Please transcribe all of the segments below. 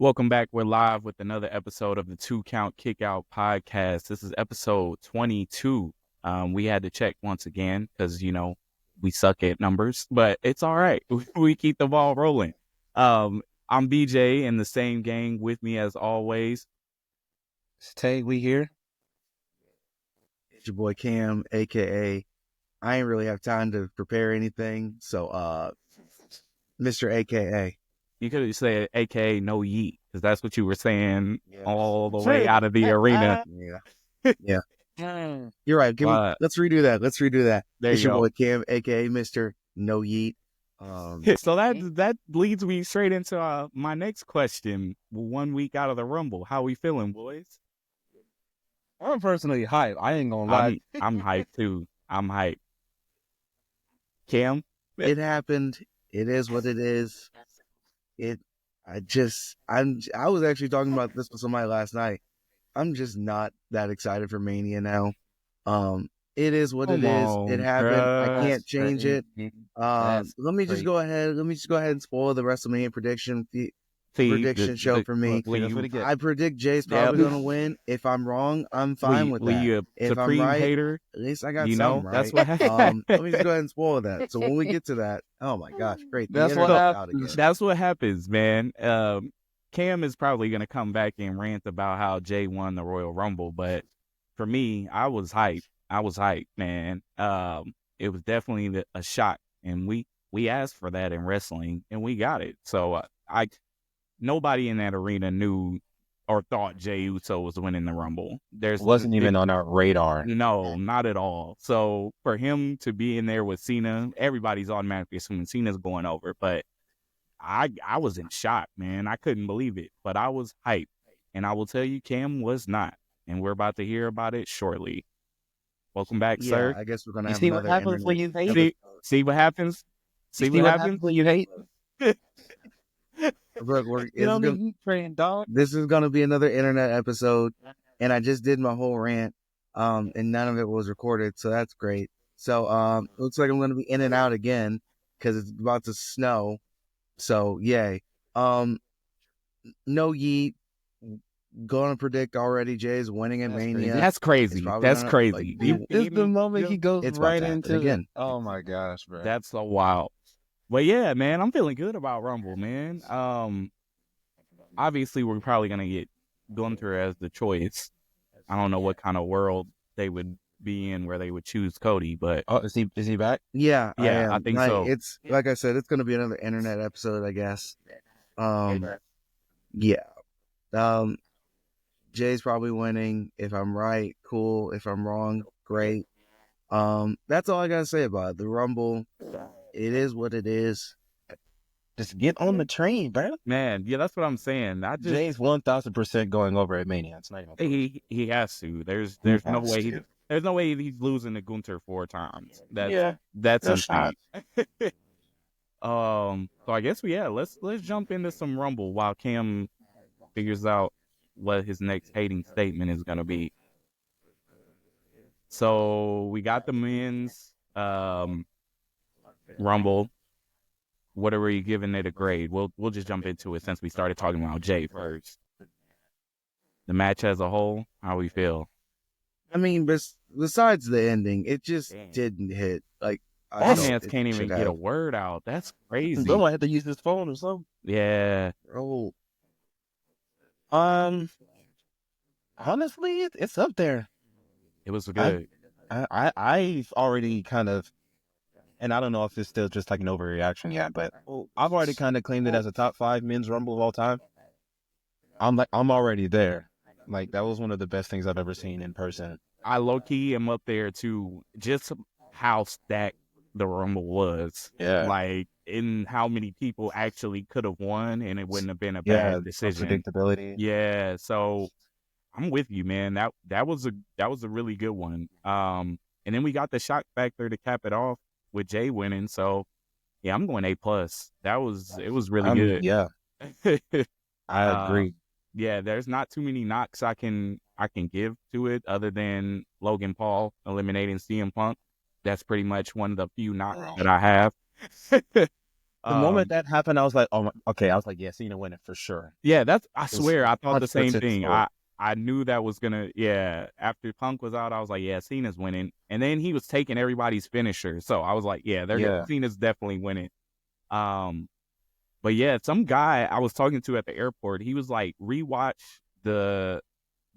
Welcome back. We're live with another episode of the Two Count Kickout podcast. This is episode 22. We had to check once again because, we suck at numbers, but it's all right. We keep the ball rolling. I'm BJ and the same gang with me as always. Tay, we here. It's your boy Cam, aka I ain't really have time to prepare anything, so Mr. AKA. You could have said AKA no yeet because that's what you were saying all the way out of the arena. Yeah. You're right. Let's redo that. There it's you your go. boy Cam, aka Mr. No Yeet. So that leads me straight into my next question. 1 week out of the Rumble, how we feeling, boys? I'm personally hyped. I ain't gonna lie. I'm hyped too. I'm hyped. Cam? It happened. It is what it is. I was actually talking about this with somebody last night. I'm just not that excited for Mania now. It is what it is. It happened. I can't change it. Let me just go ahead and spoil the WrestleMania prediction show for me. I predict Jay's probably going to win. If I'm wrong, I'm fine with that. If I'm right, hater, at least I got something right. That's what happens. Let me just go ahead and spoil that. So when we get to that, oh my gosh, great. That's what happens. That's what happens, man. Cam is probably going to come back and rant about how Jay won the Royal Rumble, but for me, I was hyped. Man. It was definitely a shock, and we asked for that in wrestling, and we got it. So nobody in that arena knew or thought Jey Uso was winning the Rumble. Wasn't even on our radar. No, not at all. So for him to be in there with Cena, everybody's automatically assuming Cena's going over. But I was in shock, man. I couldn't believe it. But I was hyped. And I will tell you, Cam was not. And we're about to hear about it shortly. Welcome back, sir. I guess we're going to have see what happens when you hate? See what happens? See what happens when you hate? Look, dog. This is going to be another internet episode, and I just did my whole rant, and none of it was recorded, so that's great. So looks like I'm going to be in and out again because it's about to snow. So yay. No Yeet. Going to predict already Jay's winning at Mania. That's crazy. That's crazy. It's the moment he goes right into again. Oh my gosh, bro. That's so wild. But yeah, man, I'm feeling good about Rumble, man. Obviously, we're probably gonna get Gunther as the choice. I don't know what kind of world they would be in where they would choose Cody, but is he back? Yeah, I think so. It's like I said, it's gonna be another internet episode, I guess. Jay's probably winning. If I'm right, cool. If I'm wrong, great. That's all I gotta say about it. The Rumble. It is what it is. Just get on the train, bro. Man, yeah, that's what I'm saying. Jay's 1,000% going over at Mania. It's not even he has to. There's no way there's no way he's losing to Gunther 4 times. That's a shot. So I guess let's jump into some Rumble while Cam figures out what his next hating statement is gonna be. So we got the men's Rumble. What are we giving it a grade? We'll just jump into it since we started talking about Jay first. The match as a whole, how we feel? I mean, besides the ending, it just didn't hit. Like, that man can't even get a word out. That's crazy. Someone had to use his phone or something. Yeah. Oh. Honestly, it's up there. It was good. I've already kind of, and I don't know if it's still just like an overreaction yet, but I've already kind of claimed it as a top 5 men's Rumble of all time. I'm already there. Like, that was one of the best things I've ever seen in person. I low-key am up there too. Just how stacked the Rumble was. Yeah. Like, in how many people actually could have won and it wouldn't have been a bad decision. Predictability. Yeah. So I'm with you, man. That was a really good one. And then we got the shock factor to cap it off with Jay winning. So yeah, I'm going A+. It was really good. Yeah. I agree. Yeah, there's not too many knocks I can give to it other than Logan Paul eliminating CM Punk. That's pretty much one of the few knocks that I have. The moment that happened, I was like, oh, okay. I was like, yeah, Cena winning for sure. Yeah, I It was swear, I thought the same 100% thing. sure. I knew that was gonna, yeah. After Punk was out, I was like, yeah, Cena's winning. And then he was taking everybody's finisher, so I was like, yeah, Yeah. Cena's definitely winning. Um, but yeah, some guy I was talking to at the airport, he was like, rewatch the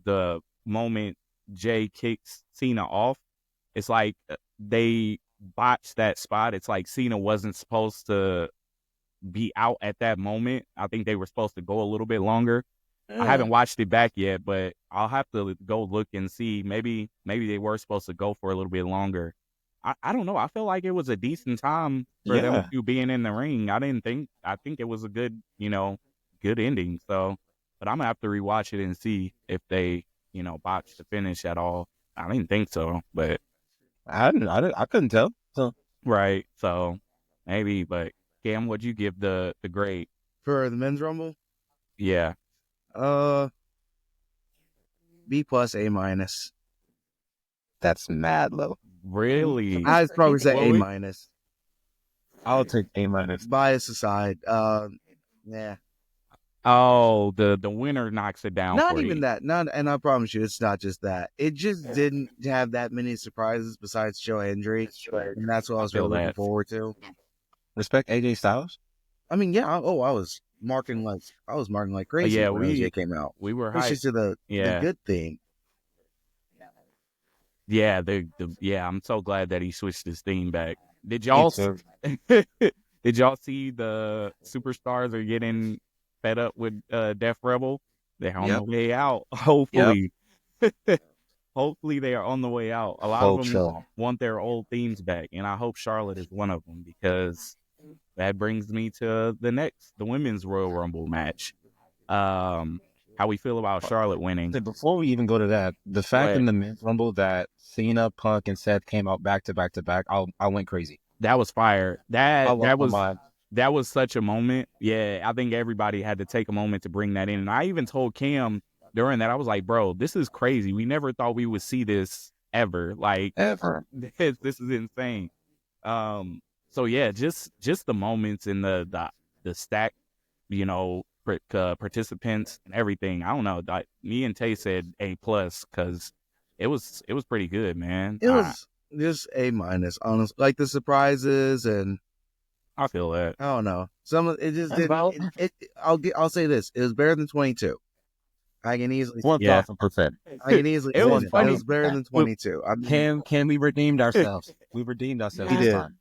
the moment Jay kicks Cena off. It's like they botched that spot. It's like Cena wasn't supposed to be out at that moment. I think they were supposed to go a little bit longer. I haven't watched it back yet, but I'll have to go look and see. Maybe they were supposed to go for a little bit longer. I don't know. I feel like it was a decent time for them Yeah. two being in the ring. I think it was a good, good ending. So, but I'm gonna have to rewatch it and see if they, botched the finish at all. I didn't think so, but I couldn't tell. So right. So maybe, but Cam, what'd you give the grade? For the men's rumble, Yeah. B plus A minus. that's mad low. Really? I'd probably say Well, A minus. I'll take A minus. Bias aside, yeah. Oh, the winner knocks it down Not for even you. that. And I promise you, it's not just that. It just didn't have that many surprises besides Joe Hendry, and that's what I was feel really looking that. forward to. Respect AJ Styles. I mean, yeah. I was marking like crazy Yeah, when AJ came out. we were Push hyped. it to the Yeah. good thing. Yeah, yeah, I'm so glad that he switched his theme back. Did Me y'all too. did y'all see the superstars are getting fed up with Def Rebel? They're on the Yep. way out. Hopefully. Hopefully they are on the way out. A lot of them want their old themes back, and I hope Charlotte is one of them, because that brings me to the women's Royal Rumble match. How we feel about Charlotte winning. Before we even go to that, the fact in the men's rumble that Cena, Punk, and Seth came out back to back to back, I went crazy. That was fire. I lost my mind. That was such a moment. Yeah, I think everybody had to take a moment to bring that in. And I even told Cam during that, I was like, bro, this is crazy. We never thought we would see this ever. Like, Ever. this is insane. So yeah, just the moments in the stack, participants and everything. I don't know. Like, me and Tay said A plus, because it was pretty good, man. It was just A minus, honestly. Like the surprises, and I feel that. I don't know. Some of it just didn't. I'll say this: it was better than 22. I can easily 1,000%. I can easily. It was funny. It was better than 22. I mean, Can we redeemed ourselves? We redeemed ourselves. We this did. time.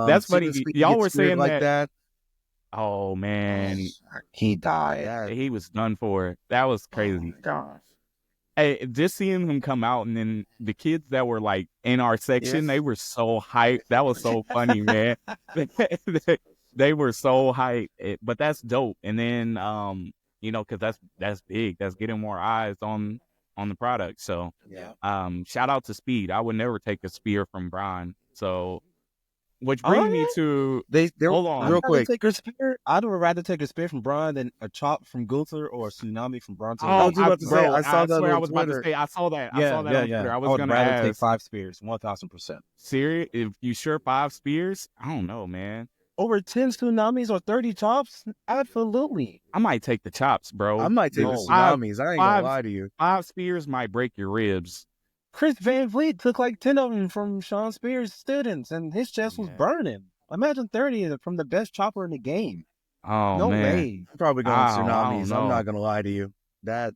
That's funny. Y'all were saying like that. Oh man, he died. Yeah. He was done for. That was crazy. Gosh. Hey, just seeing him come out, and then the kids that were like in our section, they were so hyped. That was so funny, man. They were so hyped. But that's dope. And then, because that's big. That's getting more eyes on the product. So, shout out to Speed. I would never take a spear from Brian. So, which brings me to hold on real quick. I'd rather take a spear from Braun than a chop from Gunther or a tsunami from Bronson. I was about to say, I saw that on Twitter. I saw that. I saw that on Twitter. I was would gonna rather take ask. 5 spears, 1,000%. Serious? If you sure 5 spears? I don't know, man. Over 10 tsunamis or 30 chops? Absolutely. I might take the chops, bro. I might take the tsunamis. I ain't gonna lie to you. 5 spears might break your ribs. Chris Van Vliet took like 10 of them from Sean Spears' students, and his chest was burning. Imagine 30 from the best chopper in the game. Oh, no man. way. I'm probably going tsunamis. I'm not gonna lie to you. That's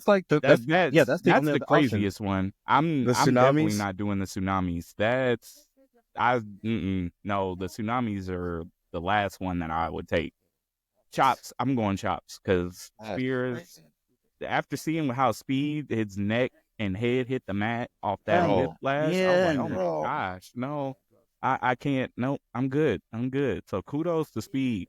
like the that's the craziest one. I'm definitely not doing the tsunamis. No, the tsunamis are the last one that I would take. Chops, I'm going chops, because spears. After seeing how Speed, his neck and head hit the mat off that whiplash, I was like, oh my gosh, no, I can't. No, I'm good. So kudos to Speed.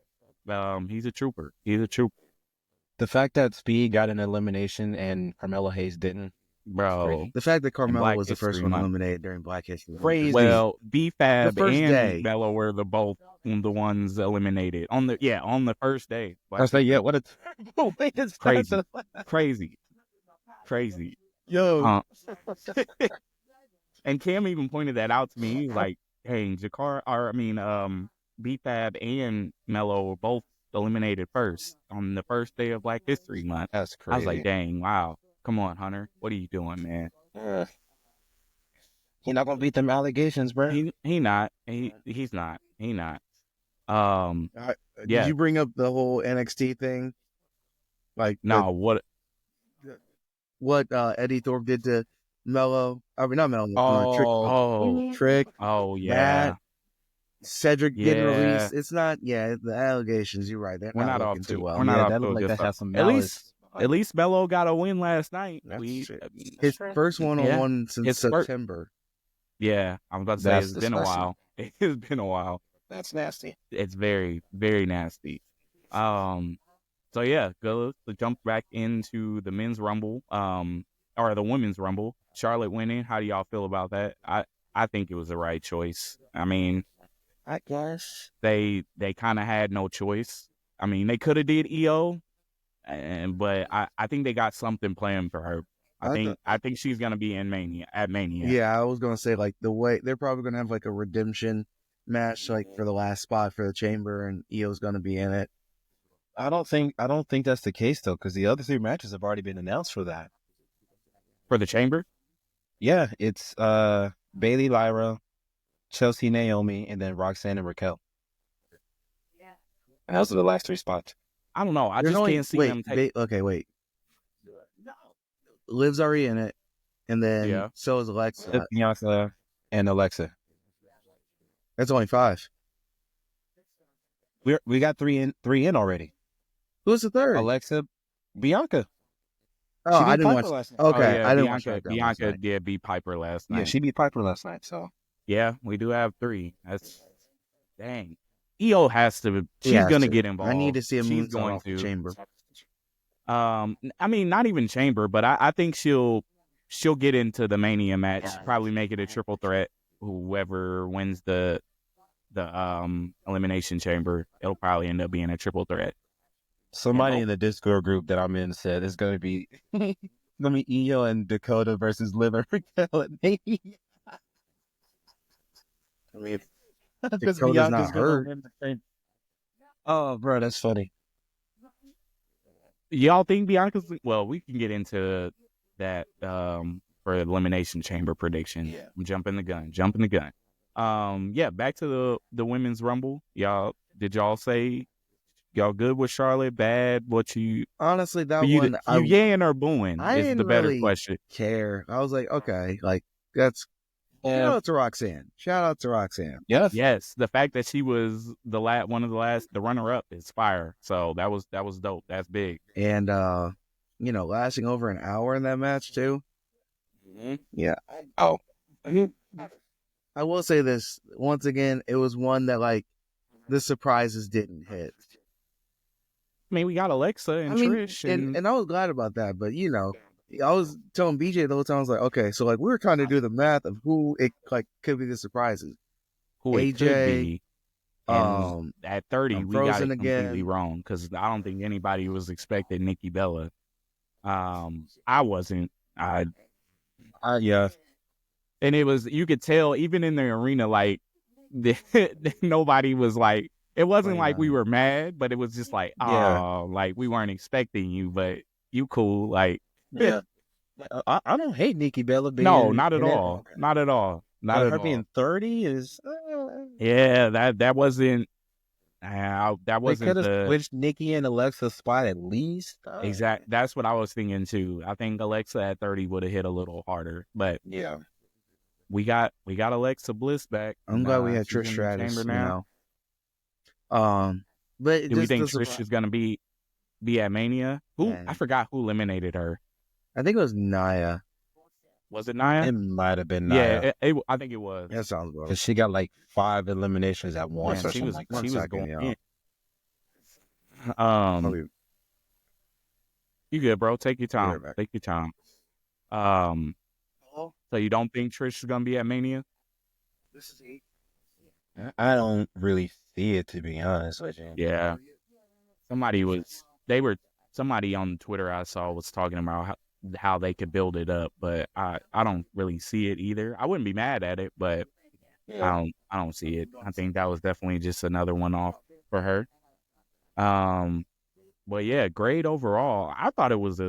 He's a trooper. The fact that Speed got an elimination and Carmelo Hayes didn't, bro. The fact that Carmelo was the first one eliminated during Black History Month. Crazy. Well, B-Fab and Mello were the ones eliminated on the first day. What a terrible way to start. Crazy. Yo. And Cam even pointed that out to me. He's like, hey, B-Fab and Mello were both eliminated first on the first day of Black History Month. That's I was like, crazy. dang, wow. Come on, Hunter. What are you doing, man? He not gonna beat them allegations, bro. He's not. He's not. He not. Did Yeah. you bring up the whole NXT thing? Like No, what Eddie Thorpe did to Mello? I mean, not Mello. Oh, Trick. Oh, That yeah. Cedric getting Yeah. released. It's not. Yeah, the allegations. You're right. They're We're not not off looking to too well. we're not yeah, off that to looked a like good that start. has some At malice. least Melo got a win last night. That's true. His first one-on-one since His first, September. yeah, I'm about to say That's it's been a disgusting. while. It's been a while. That's nasty. It's very, very nasty. So yeah, go to jump back into the men's rumble, or the women's rumble. Charlotte winning. How do y'all feel about that? I think it was the right choice. I mean, I guess. they kind of had no choice. I mean, they could have did EO, but I think they got something planned for her. I think she's gonna be in Mania. Yeah, I was gonna say like the way they're probably gonna have like a redemption match like for the last spot for the chamber, and Io's gonna be in it. I don't think that's the case though, because the other 3 matches have already been announced for that. For the chamber. Yeah, it's Bailey, Lyra, Chelsea, Naomi, and then Roxanne and Raquel. Those are the last 3 spots. I don't know. I There's just only- can't see wait, them take. okay, wait. Liv's already in it, and then Yeah. so is Alexa. Bianca and Alexa. That's only 5. We got 3 in already. Who's the third? Alexa, Bianca. Oh, She beat I didn't Piper watch. last night. Okay, Oh, yeah, I didn't watch Bianca SmackDown. did beat Piper last night. Yeah, she beat Piper last night. So Yeah, we do have 3. That's dang. EO has to. He She's has gonna to. get involved. I need to see a She's moonsault going off the to. chamber. I mean, not even chamber, but I think she'll get into the Mania match. Probably make it a triple threat. Whoever wins the elimination chamber, it'll probably end up being a triple threat. somebody in the Discord group that I'm in said it's gonna be Io and Dakota versus Liv and Raquel at Mania. I mean, Because Dakota's Bianca's not gonna hurt. win the thing. Oh, bro, that's funny. Y'all think Bianca's? Well, we can get into that for elimination chamber prediction. Yeah. I'm jumping the gun. Yeah, back to the women's rumble. Did y'all say y'all good with Charlotte? Bad? What you? Honestly, that You one yaying or booing I is the didn't better really question. care. I was like, okay, like that's shout out to Roxanne. Shout out to Roxanne. Yes, the fact that she was the runner up is fire. So that was dope. That's big. And lasting over an hour in that match too. Mm-hmm. Yeah. Oh. I will say this once again. It was one that like the surprises didn't hit. I mean, we got Alexa and Trish, and I was glad about that. But I was telling BJ the whole time. I was like, okay, so like we were trying to do the math of who it like could be the surprises. who it could AJ, be. And at 30, we got Frozen it completely again. wrong because I don't think anybody was expecting Nikki Bella. I wasn't. Yeah. And it was, you could tell even in the arena, like nobody was like, it wasn't like we were mad, but it was just like, oh, like we weren't expecting you, but you cool, like. Yeah. I don't hate Nikki Bella being. No, not at all. Not at all. Not at her all. being 30 is. Yeah, that wasn't. That wasn't. They could have switched Nikki and Alexa's spot at least. Exact. That's what I was thinking too. I think Alexa at 30 would have hit a little harder, but yeah, we got Alexa Bliss back. I'm glad we had Trish Stratus now. But do we think Trish is gonna be at Mania? I forgot who eliminated her. I think it was Nia. Was it Nia? It might have been Nia. Yeah, I think it was. That sounds about right. Because she got like 5 eliminations at once. Man, or she was something she was second, going yeah. in. You good, bro? Take your time. Take your time. So you don't think Trish is gonna be at Mania? I don't really see it, to be honest with you. Yeah. Somebody on Twitter I saw was talking about how they could build it up, but I don't really see it either. I wouldn't be mad at it, but I don't see it. I think that was definitely just another one off for her. Um, but yeah, great overall. I thought it was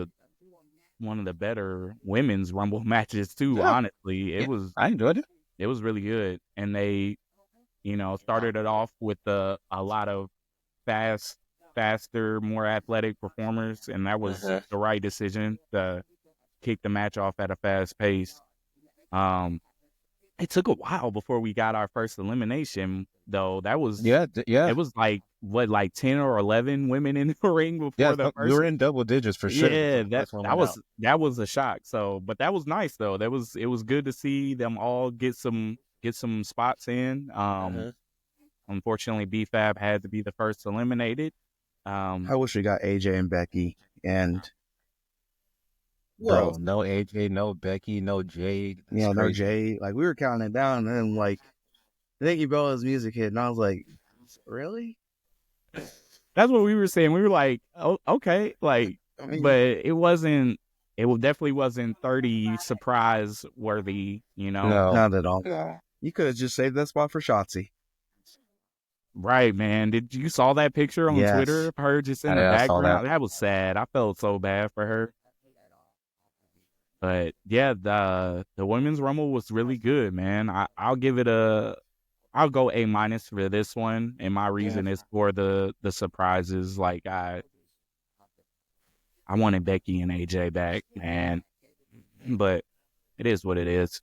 one of the better women's Rumble matches too. Yeah, Honestly, yeah, I enjoyed it. it was really good, and they started it off with a lot of faster, more athletic performers, and that was Uh-huh. the right decision to kick the match off at a fast pace. Um, it took a while before we got our first elimination, though. Yeah, yeah, It was like what, like 10 or 11 women in the ring yeah. before the We first. were in double digits for sure before Yeah, the that first one that went out. was that was a shock. So, but that was nice though. It was good to see them all get some spots in. Uh-huh. Unfortunately, BFAB had to be the first eliminated. Um, I wish we got AJ and Becky. And Bro, bro, no AJ, no Becky, no Jade. That's yeah, no crazy. Jay. Like we were counting it down, and then like Nikki Bella's music hit, and I was like, really? that's what we were saying. We were like, oh, okay, like, I mean, but it wasn't. Definitely wasn't 30 surprise worthy. No. not at all. You could have just saved that spot for Shotzi. Right, man. Did you saw that picture on Twitter Yes. of her just in the I saw that. background? That was sad. I felt so bad for her. But yeah, the women's rumble was really good, man. I'll go A- for this one, and my Yeah. reason is for the surprises. Like I wanted Becky and AJ back, man, but it is what it is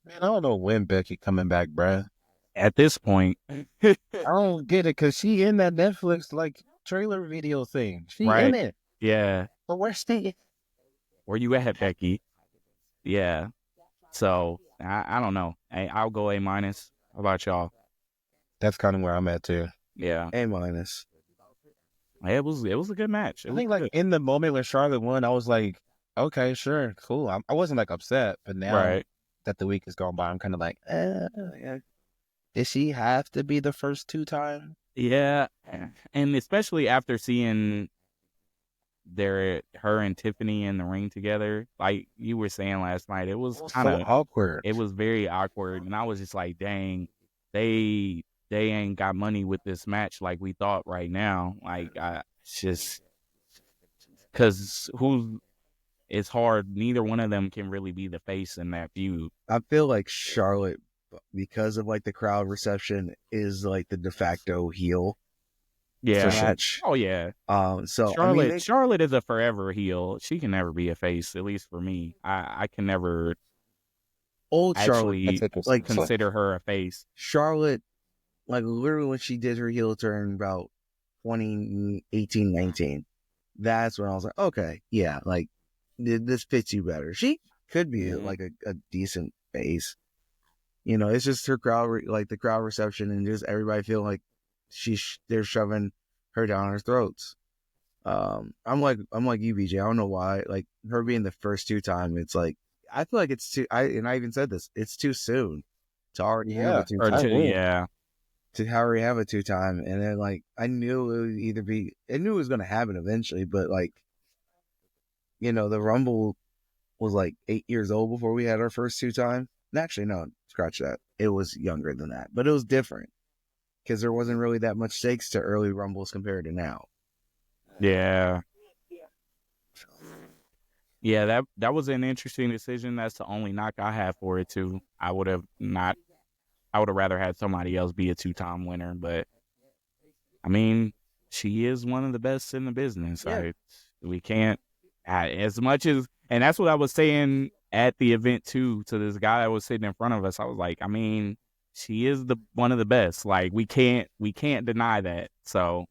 Man, I don't know when Becky coming back, bruh. at this point. I don't get it because she in that Netflix like trailer video thing. She in Right? it. Yeah. But where's she? Where you at, Becky? Yeah. So I don't know. I'll go A-. How about y'all? That's kind of where I'm at too. Yeah. A-. It was a good match. It I was think like good. in the moment when Charlotte won, I was like, okay, sure, cool. I wasn't like upset, but now Right. that the week has gone by, I'm kind of like, yeah. Did she have to be the first 2 time? Yeah. And especially after seeing her and Tiffany in the ring together, like you were saying last night, it was It was kind so of awkward. it was very awkward, and I was just like, dang, they ain't got money with this match like we thought right now. Like it's just because it's hard. Neither one of them can really be the face in that feud. I feel like Charlotte, because of like the crowd reception, is like the de facto heel Yeah. match. Oh yeah. So I mean, Charlotte is a forever heel. She can never be a face, at least for me. I can never old Charlotte, actually like consider her a face. Charlotte, like literally when she did her heel turn about 2018, 19, that's when I was like, okay, yeah, like this fits you better. She could be like a decent face. It's just her like the crowd reception and just everybody feeling like they're shoving her down our throats. I'm like you, BJ. I don't know why. Like her being the first 2 time, it's like I feel like it's too. I even said this. It's too soon to already have a two Or time. yeah. To already have a 2 time, and then like I knew it would either be. I knew it was going to happen eventually, but like the Rumble was like 8 years old before we had our first 2 time. Actually, no, scratch that. It was younger than that, but it was different because there wasn't really that much stakes to early Rumbles compared to now. Yeah. Yeah, that was an interesting decision. That's the only knock I have for it too. I would have rather had somebody else be a 2-time winner, but I mean, she is one of the best in the business. Yeah. We can't as much as, and that's what I was saying at the event too to this guy that was sitting in front of us. I was like, I mean, she is one of the best. Like we can't deny that. So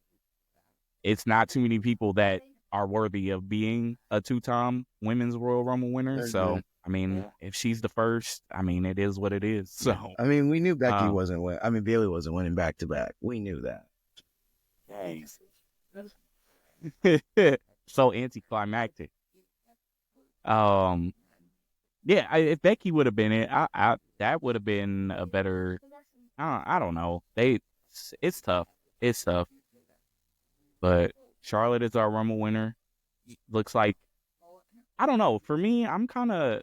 it's not too many people that are worthy of being a 2-time women's Royal Rumble winner. So I mean, if she's the first, I mean, it is what it is. So I mean, we knew Becky wasn't winning. I mean, Bayley wasn't winning back to back. We knew that. So anticlimactic. Yeah, if Becky would have been it, that would have been a better. I don't know. It's tough. It's tough. But Charlotte is our Rumble winner. Looks like, I don't know. For me, I'm kind of,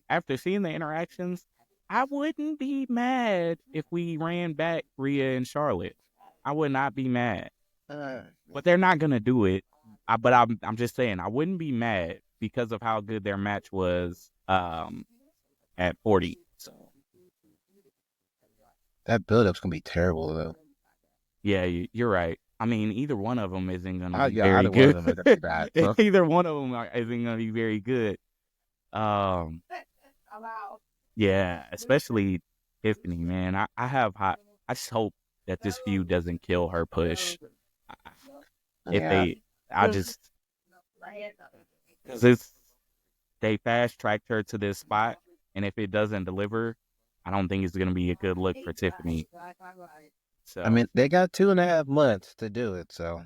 after seeing the interactions, I wouldn't be mad if we ran back Rhea and Charlotte. I would not be mad. But they're not gonna do it. But I'm just saying I wouldn't be mad because of how good their match was at 40. So That build-up's gonna be terrible though. yeah, you're right. I mean, either one of them isn't gonna be Yeah, very either one of good. them is gonna be bad. So. Either one of them isn't gonna be very good. Yeah, especially Tiffany, man. I have high. I just hope that this feud doesn't kill her push. If Yeah. I just because they fast tracked her to this spot, and if it doesn't deliver, I don't think it's gonna be a good look for Tiffany. So I mean, they got 2.5 months to do it, so.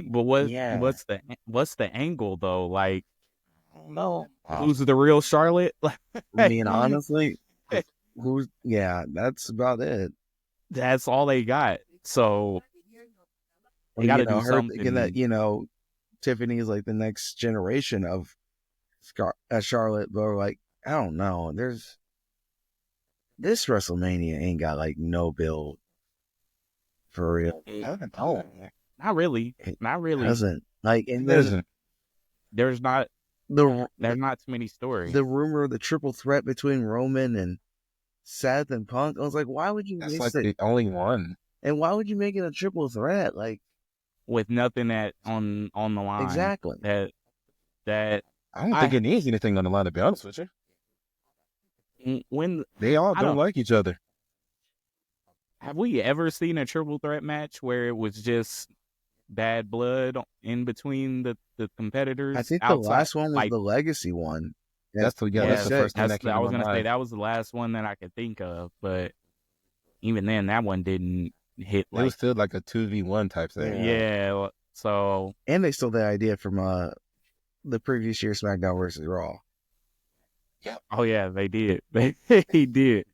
but what's the angle though? Like, No. who's the real Charlotte? I mean, honestly, that's about it. That's all they got. So they got to do something. Thinking that Tiffany's like the next generation of Charlotte, but like I don't know. This WrestleMania ain't got like no build for real. Not really. Not really. Doesn't like and there's not too many stories. The rumor of the triple threat between Roman and Seth and Punk. I was like, why would you? That's like the only one. And why would you make it a triple threat? Like with nothing on the line. Exactly. That I don't think it needs anything on the line, to be honest with you. When they all don't like each other. Have we ever seen a triple threat match where it was just bad blood in between the competitors? I think the last one was the Legacy one. That's the first thing that came I was to gonna mind. say that was the last one that I could think of, but even then, that one didn't hit. It was still like a 2v1 type thing. Yeah. So and they stole the idea from the previous year SmackDown versus Raw. Yeah. Oh yeah, they did. They did.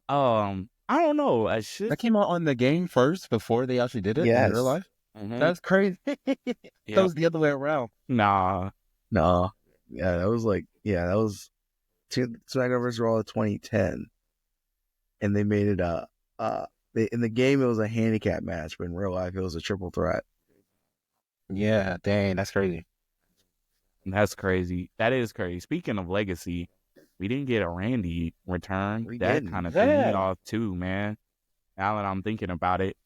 I don't know. That came out on the game first before they actually did it in real life. Mm-hmm. That's crazy. That was the other way around. Nah. Yeah, that was SmackDown vs. Raw 2010, and they made it in the game it was a handicap match, but in real life it was a triple threat. Yeah, dang, that's crazy. That's crazy. That is crazy. Speaking of Legacy, we didn't get a Randy return. That kind of threw me off too, man. Now that I'm thinking about it,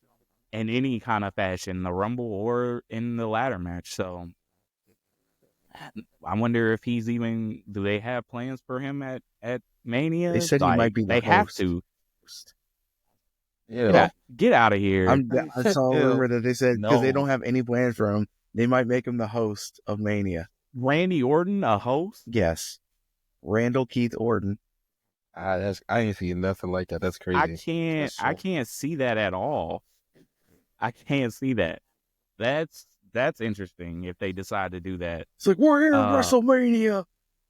in any kind of fashion, the Rumble or in the ladder match. So I wonder if he's even. Do they have plans for him at Mania? They said he might be the host. They have to. Yeah, get out of here. I saw a rumor that they said because they don't have any plans for him, they might make him the host of Mania. Randy Orton, a host? Yes, Randall Keith Orton. I ain't seen nothing like that. That's crazy. I can't see that at all. I can't see that. That's interesting if they decide to do that. It's like, we're here at WrestleMania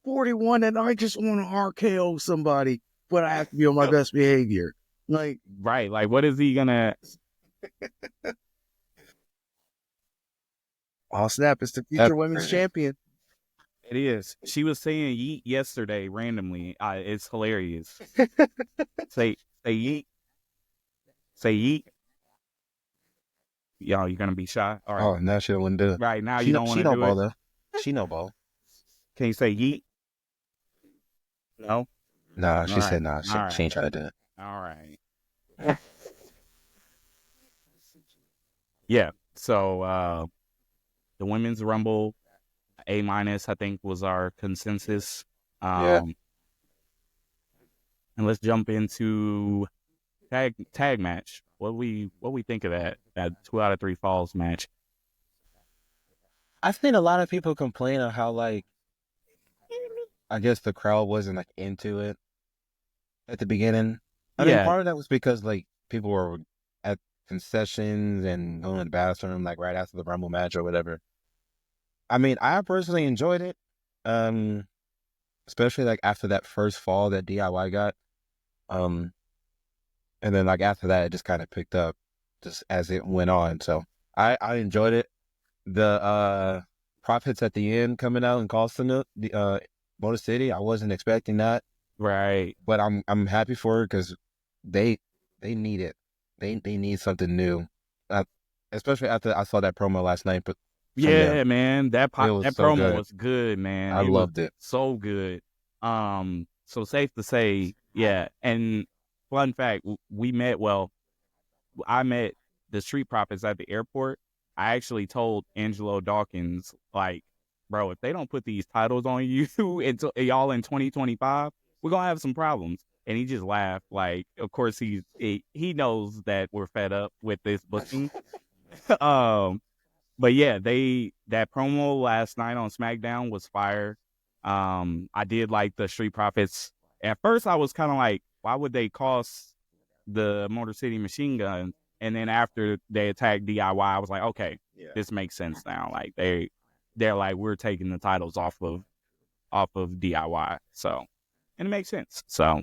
41 and I just want to RKO somebody, but I have to be on my best behavior. Like, right, like what is he gonna? Oh snap! It's the future women's champion. It is. She was saying yeet yesterday randomly. It's hilarious. Say yeet. Say yeet. Yo, you're gonna be shy. All right. Oh, now she don't want to do it. Right now, you don't want to do ball, it. Though. She no ball. Can you say yeet? No. Nah, she said nah. She ain't trying to do it. All right. Yeah. So the women's Rumble, A-, I think, was our consensus. And let's jump into tag match. What we think of that 2 out of 3 falls match? I've seen a lot of people complain on how, like, I guess the crowd wasn't like into it at the beginning. I mean, part of that was because like people were at concessions and going to the bathroom like right after the Rumble match or whatever. I mean, I personally enjoyed it, especially like after that first fall that DIY got, and then like after that it just kind of picked up just as it went on. So I enjoyed it. The Profits at the end coming out and costing it, the Motor City, I wasn't expecting that. Right. But I'm happy for her because they need it. They need something new. Uh, Especially after I saw that promo last night, but from them, Yeah, man. it was That so promo good. was good, man. I It was loved it. so good. So safe to say, yeah. And fun fact, we met. Well, I met the Street Profits at the airport. I actually told Angelo Dawkins, like, bro, if they don't put these titles on you until y'all in 2025, we're gonna have some problems. And he just laughed. Like, of course, he knows that we're fed up with this booking. um, but yeah, that promo last night on SmackDown was fire. I did like the Street Profits. At first, I was kind of like, why would they cost the Motor City Machine Guns? And then after they attacked DIY, I was like, okay, this makes sense now. Like they're like, we're taking the titles off of DIY. So, and it makes sense. So,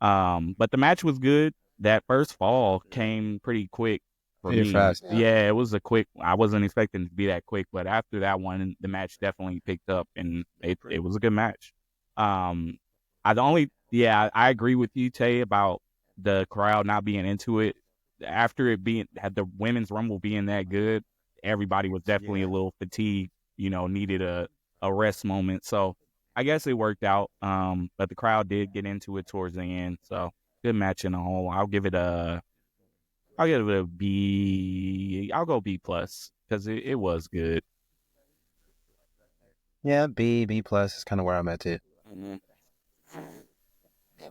but the match was good. That first fall came pretty quick for Pretty me. fast. Yeah, it was a quick. I wasn't expecting it to be that quick, but after that one, the match definitely picked up, and it was a good match. I agree with you, Tay, about the crowd not being into it. After it being had the women's rumble being that good, everybody was definitely a little fatigued. Needed a rest moment. So I guess it worked out. But the crowd did get into it towards the end. So good match in the whole. I'll give it a B. I'll go B plus because it was good. Yeah, B plus is kind of where I'm at too. Mm-hmm.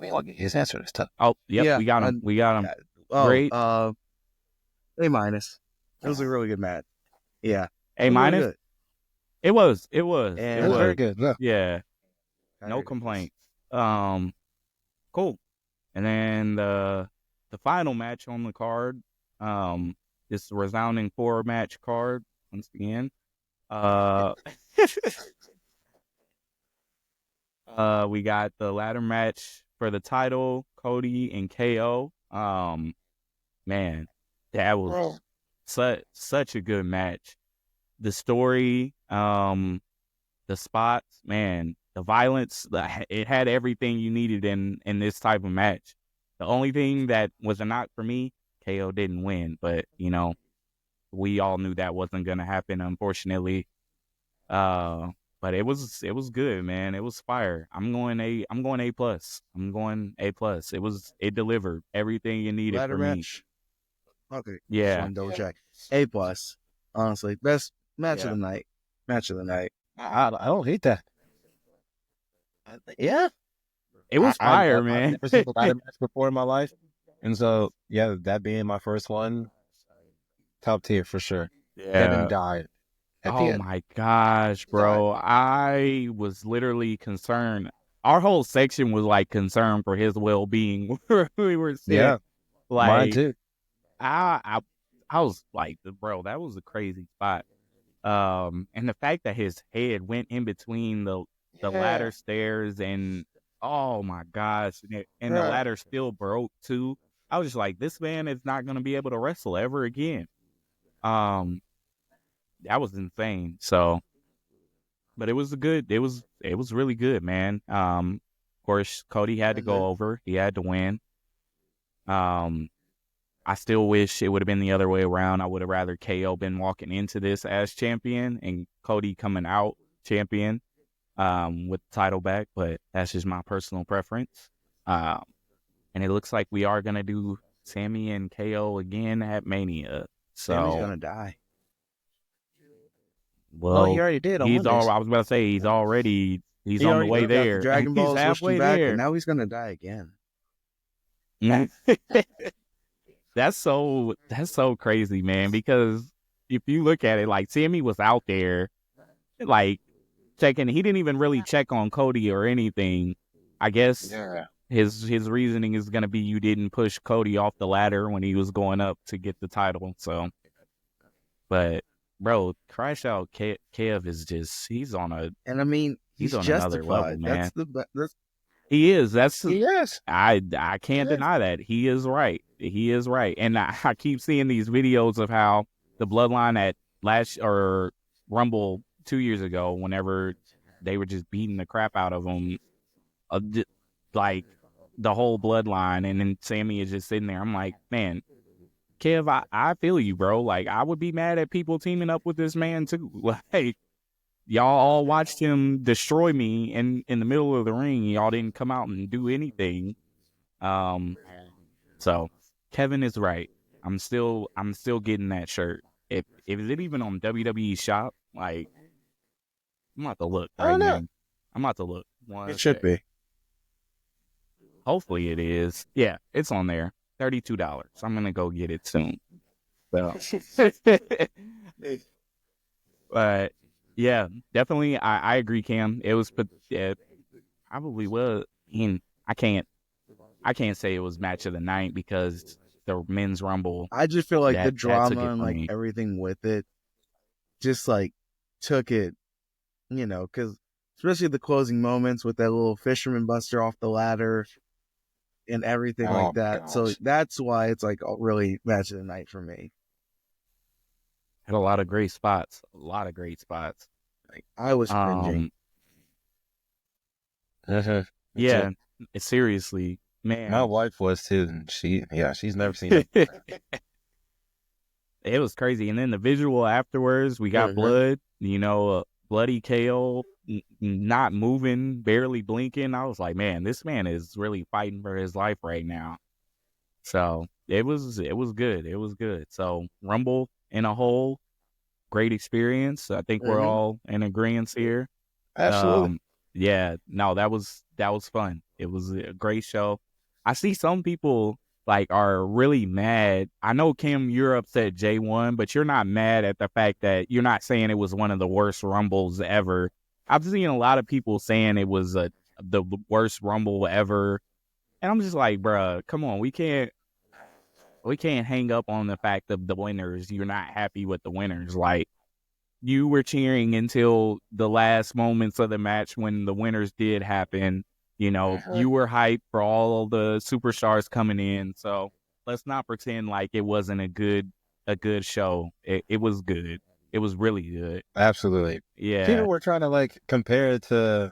Damn, his answer is tough. Oh, yep, Yeah. we got him. We got him. Oh, Great. A minus. It was a really good match. Yeah. A It was really minus. good. It was. It was. And It That's very was. good. Yeah. Yeah. I No agree. complaints. Cool. And then the final match on the card, this resounding 4-match card once again. Uh, we got the ladder match for the title, Cody and KO. Man, that was such a good match. The story, the spots, man, the violence, it had everything you needed in this type of match. The only thing that was a knock for me, KO didn't win, but we all knew that wasn't gonna happen, unfortunately. But it was good, man. It was fire. I'm going A plus. I'm going A plus. It delivered everything you needed Ladder for me. match. Okay. Just Yeah. want to double check. A plus. Honestly, best match of Yeah. the night. Match of the night. I don't hate that. Yeah, It was fire, I've man. never seen a ladder match before in my life, and so yeah, that being my first one, top tier for sure. Kevin Yeah. died at the Oh end. my gosh, bro. I was literally concerned. Our whole section was like concerned for his well being. We were Yeah, sitting mine like too. I was like, bro, that was a crazy spot. And the fact that his head went in between the ladder stairs and oh my gosh, and the ladder still broke too. I was just like, this man is not gonna be able to wrestle ever again. Um, that was insane. So, but it was really good, man. Of course, Cody had to go over. He had to win. Um, I still wish it would have been the other way around. I would have rather KO been walking into this as champion and Cody coming out champion with the title back, but that's just my personal preference. Um, and it looks like we are going to do Sammy and KO again at Mania. Sammy's So, gonna die. Well, he well, already did on Mondays. I was about to say he's on the way Got the there. Dragon He's Ball switched him halfway back, there. and now he's gonna die again. That's so crazy, man, because if you look at it, like Sammy was out there like checking, he didn't even really check on Cody or anything. I guess his reasoning is gonna be you didn't push Cody off the ladder when he was going up to get the title. So, but bro, Crash Out Kev is just he's on He's on another level, justified. man. That's He is. Yes. I can't deny that. He is right. He is right. And I keep seeing these videos of how the bloodline at last or Rumble 2 years ago, whenever they were just beating the crap out of him, like the whole bloodline, and then Sammy is just sitting there. I'm like, man, Kev, I feel you, bro. Like, I would be mad at people teaming up with this man too. Like, y'all all watched him destroy me in the middle of the ring. Y'all didn't come out and do anything. So Kevin is right. I'm still getting that shirt. If it's even on WWE shop, like, I'm about to look I right don't know. now. I'm about to look. One It should sec. be. Hopefully it is. Yeah, it's on there. $32. I'm gonna go get it soon. So, but yeah, definitely. I agree, Cam. It was, it probably was. I can't say it was match of the night because the men's rumble I just feel like the that took drama it and from like me. everything with it just like took it, because especially the closing moments with that little fisherman buster off the ladder and everything Oh like my that. So gosh. that's why it's like really match of the night for me. Had a lot of great spots. A lot of great spots. Like I was cringing. Mhm. Me too. Yeah, seriously, My man. wife was too, and she's never seen it. It was crazy. And then the visual afterwards, we got Mhm. blood, bloody KO, not moving, barely blinking. I was like, man, this man is really fighting for his life right now. So it was good. It was good. So Rumble in a whole, great experience. I think we're Mhm. all in agreement here. Absolutely. Um, yeah, no, that was fun. It was a great show. I see some people like are really mad. I know Kim, you're upset Jay won, but you're not mad at the fact that you're not saying it was one of the worst rumbles ever. I've seen a lot of people saying it was the worst rumble ever, and I'm just like, bruh, come on, we can't hang up on the fact of the winners. You're not happy with the winners, like. You were cheering until the last moments of the match when the winners did happen. Mhm. You were hyped for all the superstars coming in. So let's not pretend like it wasn't a good show. It was good. It was really good. Absolutely. Yeah, People were trying to like compare it to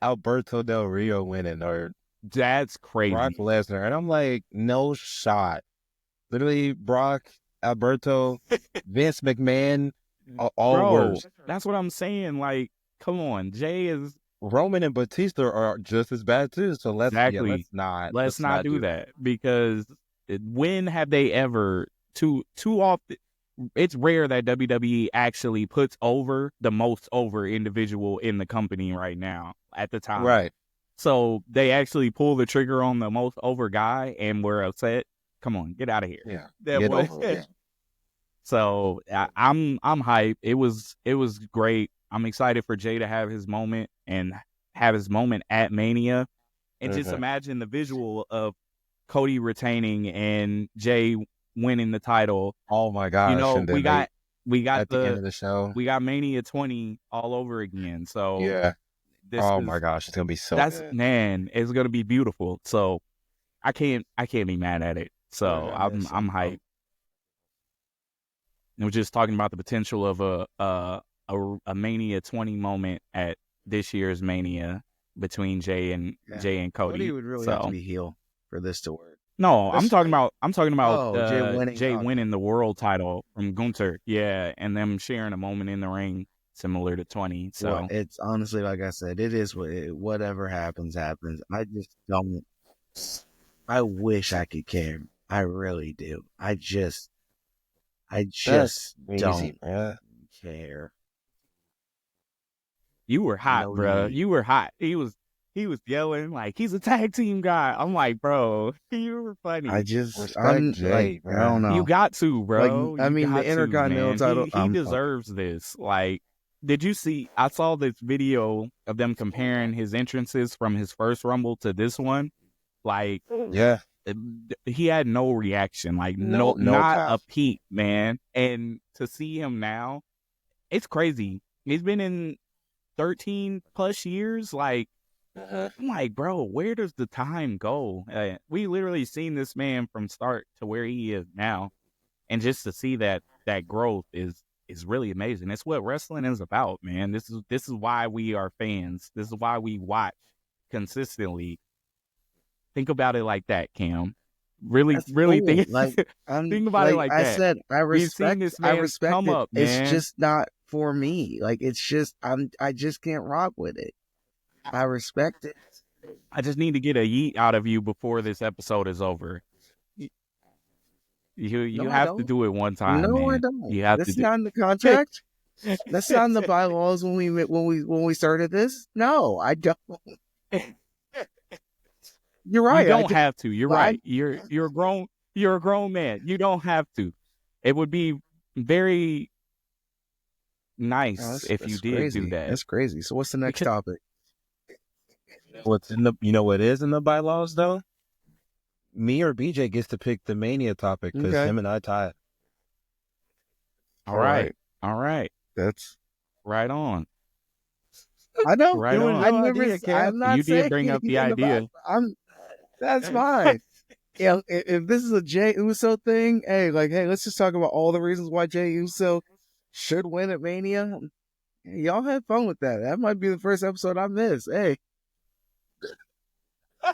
Alberto Del Rio winning or that's Brock crazy, Lesnar, and I'm like, no shot. Literally, Brock, Alberto, Vince McMahon, all bro. worse. That's what I'm saying. Like, come on, Jay is Roman and Batista are just as bad too. So exactly. Let's let's not not do do that. that because when have they ever too often? It's rare that WWE actually puts over the most over individual in the company right now at the time. Right. So they actually pull the trigger on the most over guy, and we're upset. Come on, get out of here. Yeah. That Get was over it. so I'm hyped. It was great. I'm excited for Jay to have his moment and have his moment at Mania, and just Mhm. imagine the visual of Cody retaining and Jay winning the title. Oh my gosh! And then they We got at the end of the show, Mania 20 all over again. So yeah. this Oh my is gosh, it's gonna be so that's good. man, it's gonna be beautiful. So I can't be mad at it. So Yes, I'm hyped. And we're just talking about the potential of a Mania 20 moment at this year's Mania between yeah. Jay and Cody Cody. would really have to So be heel for this to work. no, Especially, I'm talking about oh, Jay winning. Jay Okay. winning the world title from Gunther. Yeah, and them sharing a moment in the ring similar to 20. What So it's honestly, like I said, it is whatever happens, happens. I just don't. I wish I could care. I really do. I That's just easy, don't man. care. you were hot, No bro. need. You were hot. He was yelling like he's a tag team guy. I'm like, bro, you were funny. Respect I'm like, Jay, I don't man. You know. got to, Like, bro. I You mean, the got to, Intercontinental man. title. He Okay. deserves this. Like, did you see? I saw this video of them comparing his entrances from his first Rumble to this one. Like, Yeah. uh, he had no reaction. Like, No not a path. peep, man. And to see him now, it's crazy. He's been in 13 plus years. Like, I'm like, bro, where does the time go? We literally seen this man from start to where he is now, and just to see that growth is really amazing. It's what wrestling is about, man. This is why we are fans. This is why we watch consistently. Think about it like that, Cam. Really, That's really cool. think Like I'm think about it like like I that. said, We've seen this I man's respect come it. up, It's man. just not for me. Like it's just I just can't rock with it. I respect it. I just need to get a yeet out of you before this episode is over. You No, I have to don't. do it one time, No, I man. don't. You have to That's do. not in the contract. That's not in the bylaws when we started this. No, I don't. You're You right. I don't don't. have to. You're But right. You're a grown. You're a grown man. You don't have to. It would be very nice if you that's did do crazy. that. That's crazy. So what's the next Because topic? You know what is in the bylaws though? Me or BJ gets to pick the Mania topic because Okay. him and I tie it. all right, all right, That's. right on, I know. right It was on. I your never. idea, Cam. I'm You not did saying bring up the anything about. idea. That's fine. Yeah. If this is a Jey Uso thing, hey, let's just talk about all the reasons why Jey Uso should win at Mania. Y'all have fun with that. That might be the first episode I miss. Hey,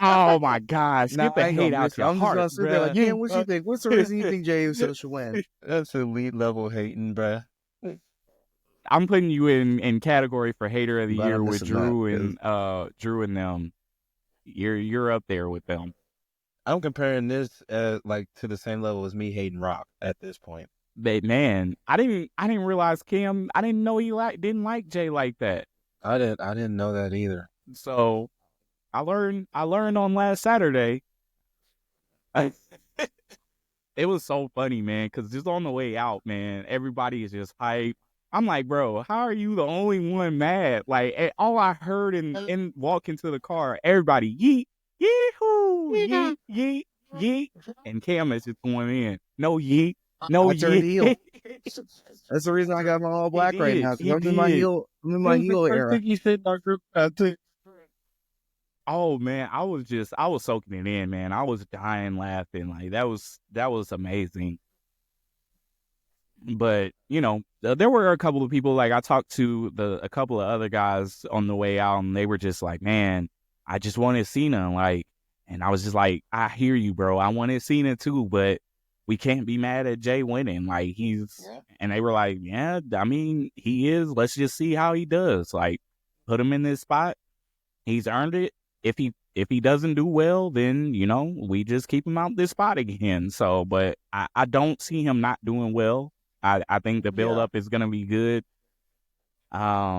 Oh my gosh, nah, get the I ain't hate gonna out miss it. your I'm just heart, gonna sit there like, bruh. Cam, what you think? What's the reason you think Jey Uso should win? That's elite level hating, bruh. I'm putting you in category for hater of the I'm glad year I'm with missing that. Drew and them. You're up there with them. I'm comparing this like to the same level as me hating Rock at this point. But man, I didn't realize Cam. I didn't know he didn't like Jay like that. I didn't know that either. So I learned on last Saturday. It was so funny, man, because just on the way out, man, everybody is just hype. I'm like, bro, how are you the only one mad? Like, all I heard in walking to the car, everybody yeet, yee-hoo, yeet, yeet, yeet, and Cam is just going in. No yeet, no I turned yeet. heel. That's the reason I got my all black right now. Because He I'm in my did. heel. I'm in my heel era. You said, Dr. Oh man, I was soaking it in, man. I was dying laughing. Like that was amazing. But there were a couple of people, like I talked to a couple of other guys on the way out, and they were just like, "Man, I just wanted Cena." Like, and I was just like, "I hear you, bro. I wanted Cena too, but we can't be mad at Jay winning. Like And they were like, "Yeah, I mean, he is. Let's just see how he does. Like, put him in this spot. He's earned it. If he doesn't do well, then we just keep him out this spot again." So, but I don't see him not doing well. I think the build up is gonna be good. Yeah,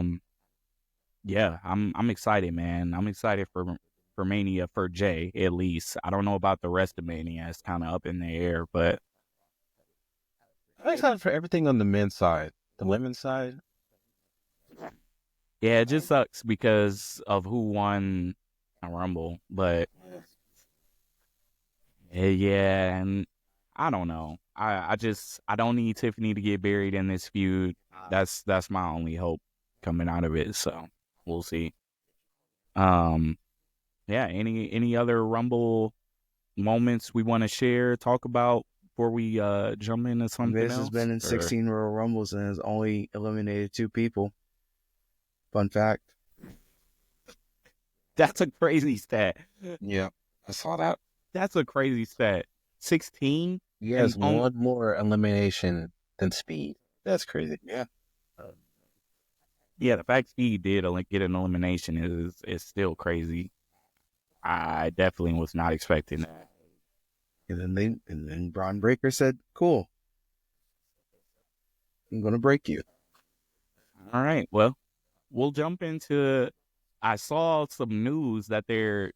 I'm excited, man. I'm excited for Mania for Jay at least. I don't know about the rest of Mania. It's kind of up in the air, but I'm excited for everything on the men's side. The women's side, yeah, it just sucks because of who won a Rumble. But yeah, and I don't know. I don't need Tiffany to get buried in this feud. That's my only hope coming out of it. So we'll see. Yeah. Any other Rumble moments we want to share, talk about before we jump into something Miz else? has been in 16 Royal Rumbles and has only eliminated 2 people. Fun fact. That's a crazy stat. yeah, I saw that. That's a crazy stat. 16. He has one more elimination than Speed. That's crazy. Yeah. Yeah, the fact Speed did get an elimination is still crazy. I definitely was not expecting that. And then Braun Breaker said, "Cool, I'm gonna break you." All right, well, we'll jump into. I saw some news that WWE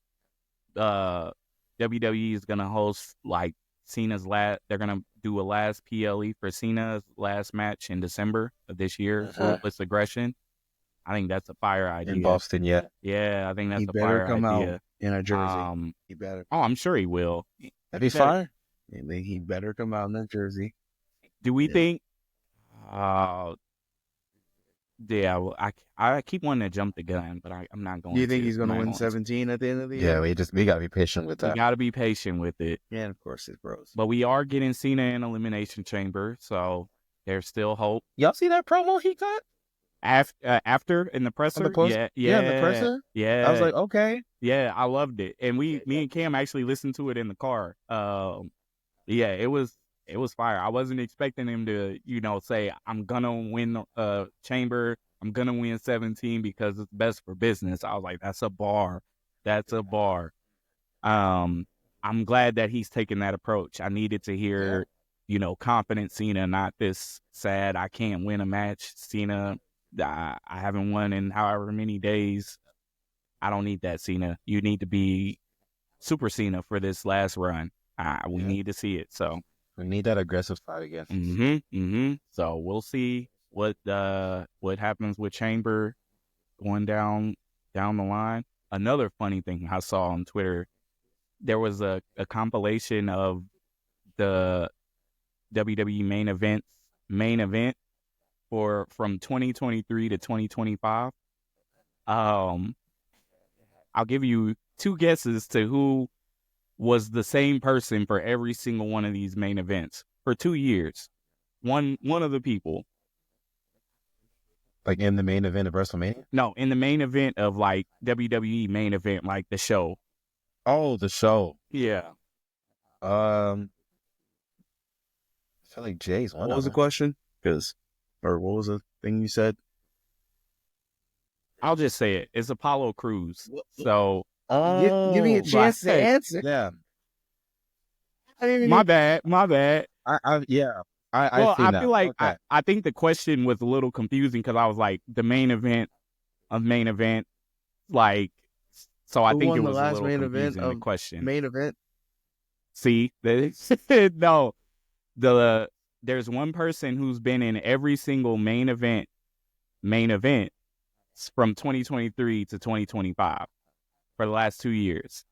is gonna host like Cena's last. They're gonna do a last PLE for Cena's last match in December of this year. Ruthless Aggression. I think that's a fire idea. In Boston, yeah. Yeah, I think that's He a better fire come idea. out in a jersey. He better. Oh, I'm sure he will. That'd be fire. He better come out in a jersey. Do we think? Yeah, well, I keep wanting to jump the gun, but I'm not going to. Do you think he's going to win to. 17 at the end of the year? Yeah, we got to be patient with that. We got to be patient with it. Yeah, and of course it's gross. But we are getting Cena in Elimination Chamber, so there's still hope. Y'all see that promo he got? After in the On presser, the post, yeah, in the presser. I was yeah, like, okay, yeah. I loved it, and me and Cam actually listened to it in the car. Yeah, it was fire. I wasn't expecting him to, say I'm gonna win chamber. I'm gonna win 17 because it's best for business. I was like, that's a bar. That's a bar. Um, I'm glad that he's taking that approach. I needed to yeah, hear, confident Cena, not this sad I can't win a match. Cena, I haven't won in however many days. I don't need that, Cena. You need to be Super Cena for this last run. We yeah. need to see it. So, We need that aggressive side again. So we'll see what happens with Chamber going down the line. Another funny thing I saw on Twitter, there was a compilation of the WWE main event from 2023 to 2025. Um, I'll give you two guesses to who was the same person for every single one of these main events for 2 years. One of the people. Like in the main event of WrestleMania. No, in the main event of like WWE main event, like the show. Oh, the show. Yeah. I feel like Jay's one What of was the them. question? Or what was the thing you said? I'll just say it. It's Apollo Crews. So Give me a chance to like, answer. Yeah. my bad. Yeah. I've Well, seen I that. feel like Okay. I think the question was a little confusing because I was like the main event of main event, like, so I Who think it won the was a last little main event confusing the of question. main event? See, no, there's one person who's been in every single main event from 2023 to 2025 for the last 2 years.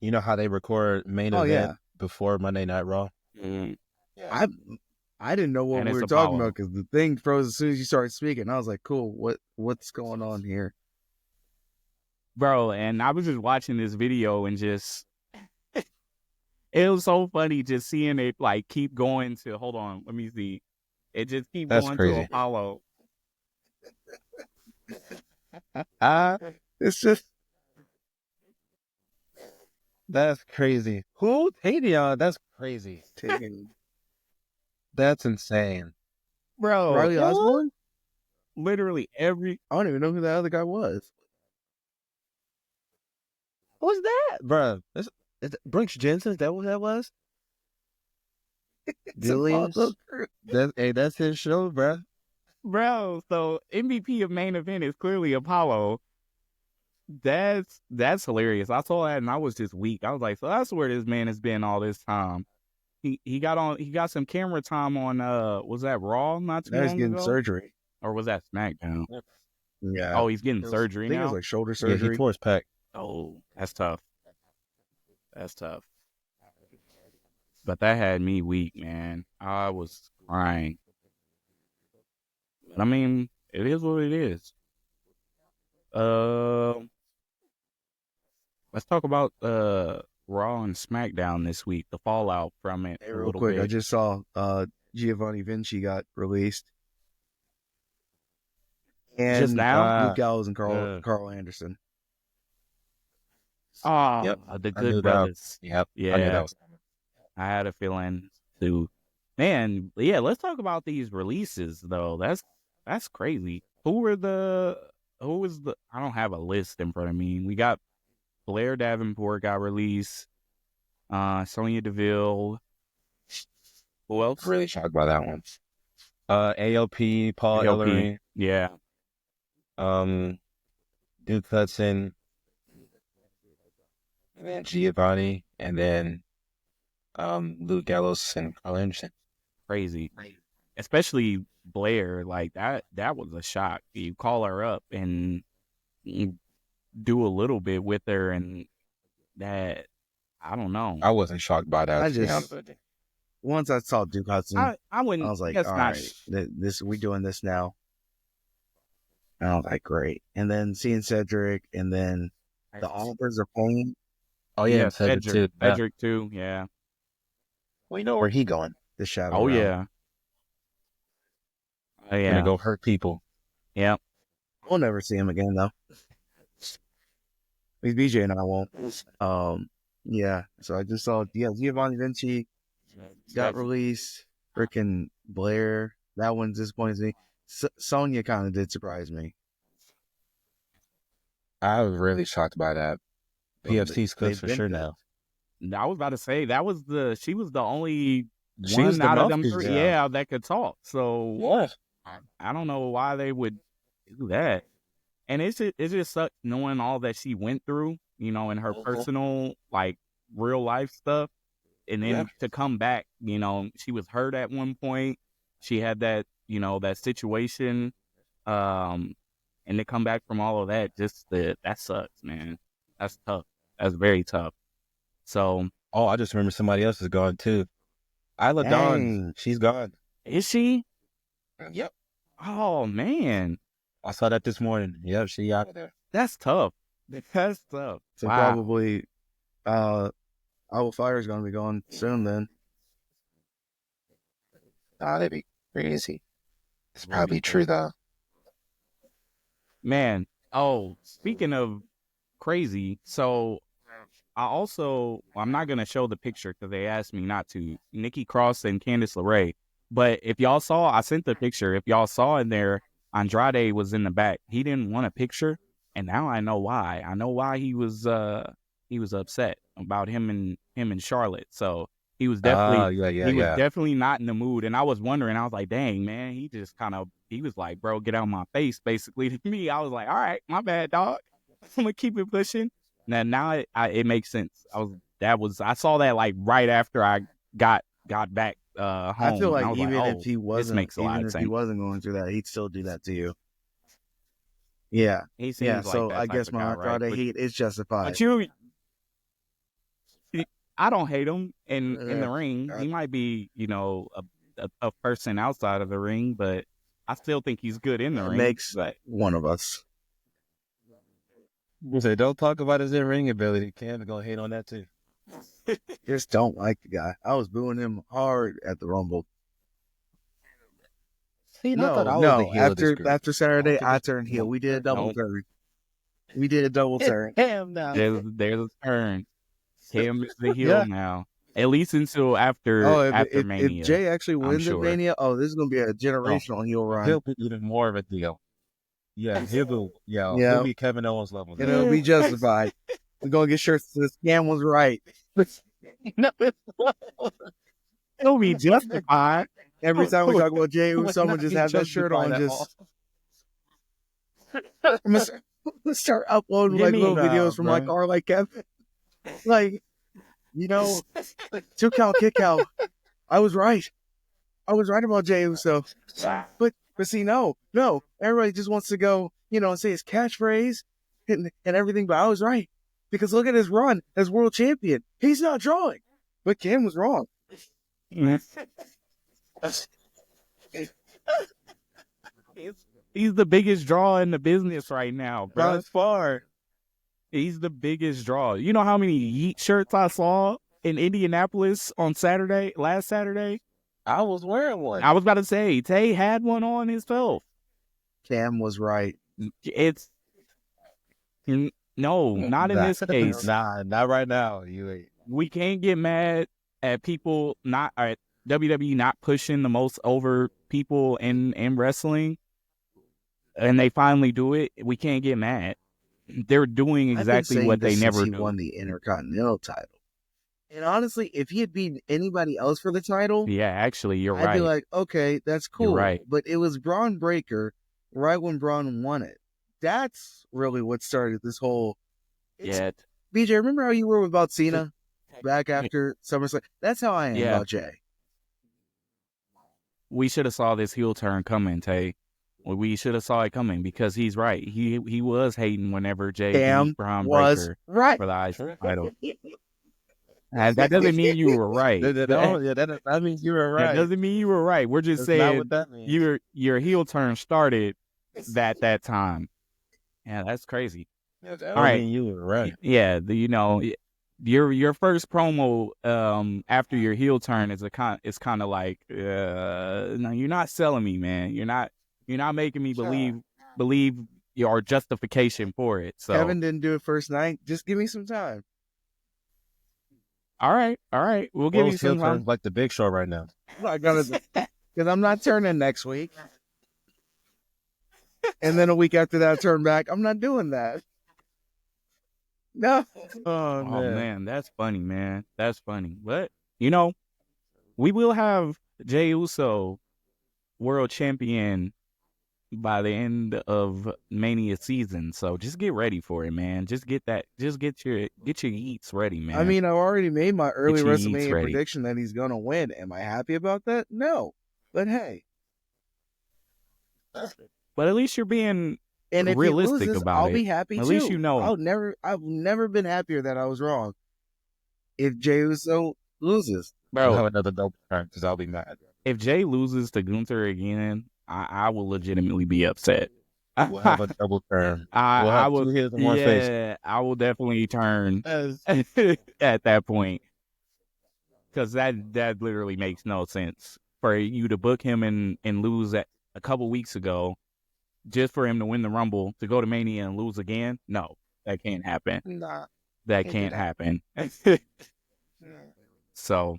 You know how they record main Oh event yeah, before Monday Night Raw? Mm. Yeah. I didn't know what And we it's were talking Apollo. about because the thing froze as soon as you started speaking. I was like, cool, what's going on here? Bro, and I was just watching this video and just it was so funny just seeing it like keep going to hold on, let me see. It just keep That's going to crazy. Apollo. It's just That's crazy. Who? Tavion? That's crazy. taking That's insane. Bro, Riley Osborne. literally every I don't even know who that other guy was. Who's that, bro? Is Brooks Jensen? Is that what that was? It's Apollo Crews. That's his show, bro. bro, so MVP of main event is clearly Apollo. That's hilarious. I saw that and I was just weak. I was like, so that's where this man has been all this time. He got some camera time on was that Raw not too Now he's long getting ago? surgery. Or was that SmackDown? Yeah. Oh, he's getting I surgery think it now? was like shoulder Yeah, he surgery. tore his pec. Oh, that's tough. That's tough. But that had me weak, man. I was crying. But I mean, it is what it is. Uh, let's talk about Raw and SmackDown this week. The fallout from it Hey, a real little quick, I bit. just saw Giovanni Vinci got released, and Just now? Luke Gallows and Uh, Carl Anderson. Oh, Yep. the I Good knew that. Brothers. Yep. I knew Yeah, that was. I had a feeling too. Man, yeah, let's talk about these releases though. That's crazy. Who was the I don't have a list in front of me. We got Blair Davenport got released, Sonya Deville. Who else? Really shocked by that one. AOP, Paul AOP. Ellering, Yeah, Duke Hudson, and then Giovanni, and then Luke Gallows and Carl Anderson. crazy. Especially Blair, like that was a shock. You call her up and you do a little bit with her and that I don't know. I wasn't shocked by that. I to be just- honest with you. Once I saw Duke Hudson, I I wouldn't was like, that's all not right, this we doing this now. And I was like, great. And then seeing Cedric, and then the Authors of Pain. Oh yeah, and Cedric too. Yeah. Cedric too, yeah. We know where he going. The Shadow Oh Realm. yeah. Oh Gonna yeah. go hurt people Yeah. We'll never see him again, though. At least BJ and I won't. Yeah. So I just saw, Giovanni Vinci got released. Freaking Blair. That one disappoints me. Sonya kind of did surprise me. I was really shocked by that. PFC's cooks for sure now. I was about to say she was the only She was one the out of them mouthpiece, three, yeah. that could talk. So What? I don't know why they would do that. And it just sucks knowing all that she went through, in her personal, like, real life stuff. And then to come back, she was hurt at one point. She had that, that situation. And to come back from all of that, that sucks, man. That's tough. That's very tough. So. Oh, I just remember somebody else is gone too. Isla Dawn, she's gone. Is she? Yep. Oh, man. I saw that this morning. Yep, she out of there. That's tough. That's tough. So probably Owl Fire is going to be going soon then. That'd be crazy. It's probably true, though. Man. Oh, speaking of crazy, so I'm not going to show the picture because they asked me not to. Nikki Cross and Candice LeRae. But if y'all saw, I sent the picture. If y'all saw in there, Andrade was in the back. He didn't want a picture, and now I know why. I know why he was upset about him and Charlotte. So he was definitely definitely not in the mood. And I was wondering, I was like, dang, man, he was like, bro, get out of my face, basically to me. I was like, all right, my bad, dog. I'm gonna keep it pushing. Now it makes sense. I saw that like right after I got back home. I feel like if he wasn't going through that, he'd still do that to you. Yeah. He seems like so that I type guess of my guy, right? hate is justified. But I don't hate him in the ring. He might be, a person outside of the ring, but I still think he's good in the ring. Makes one of us. You say, don't talk about his in-ring ability. Cam's gonna hate on that too. Just don't like the guy. I was booing him hard at the Rumble. See, after Saturday, I turned heel. We did a double turn. Damn, now. There's a turn. Cam is the heel now. At least until after Mania. If Jay actually wins at Mania, this is gonna be a generational heel run. He'll be even more of a deal. Yeah, he'll be Kevin Owens level. And it'll be justified. We're gonna get sure the scam was right. No, it'll be justified. Every time we talk about Jay, someone just have that shirt on. Let's start uploading little videos from like our like Kevin. Like, 2 count kick out. I was right. about Jay Uso. But see, no. Everybody just wants to go, and say his catchphrase and everything. But I was right, because look at his run as world champion. He's not drawing, but Cam was wrong. He's the biggest draw in the business right now, bro. By far. He's the biggest draw. You know how many Yeet shirts I saw in Indianapolis on last Saturday? I was wearing one. I was about to say, Tay had one on himself. Cam was right. No, not in this case. Nah, not right now. We can't get mad at people at WWE not pushing the most over people in wrestling, and they finally do it. We can't get mad. They're doing exactly what they never do. He won the Intercontinental title. And honestly, if he had beaten anybody else for the title, yeah, actually, you're right. I'd be like, okay, that's cool. You're right. But it was Braun Breaker right when Braun won it. That's really what started this whole. BJ, remember how you were about Cena back after SummerSlam? That's how I am about Jay. We should have saw this heel turn coming, Tay. We should have saw it coming, because he's right. He was hating whenever Jay beat Braun Breaker for the IC title. And that doesn't mean you were right. That means you were right. That doesn't mean you were right. We're just saying your heel turn started that time. Yeah, that's crazy. All right, you were right. Yeah, your first promo after your heel turn is kind of like, no, you're not selling me, man. You're not making me believe believe your justification for it. So Kevin didn't do it first night. Just give me some time. all right, we'll give you Both heel some time. turns like the Big Show right now. I'm not gonna, because I'm not turning next week. And then a week after that, I turn back. I'm not doing that. No. Oh man, that's funny, man. That's funny. But you know, we will have Jey Uso world champion by the end of Mania season. So just get ready for it, man. Just get your eats ready, man. I mean, I already made my early Get your eats WrestleMania ready. prediction that he's gonna win. Am I happy about that? No. But hey. But at least you're being And if realistic he loses, about I'll it. be happy At too. least you know. I've never been happier that I was wrong. If Jey Uso loses, We'll have Bro, another double turn because I'll be mad. if Jay loses to Gunther again, I will legitimately be upset. We'll have a double turn. We'll I have will, two heels and one face. yeah, I will definitely turn at that point because that literally makes no sense for you to book him and lose at a couple weeks ago just for him to win the Rumble to go to Mania and lose again. No, that can't happen. nah. That Can't do can't that. happen. So,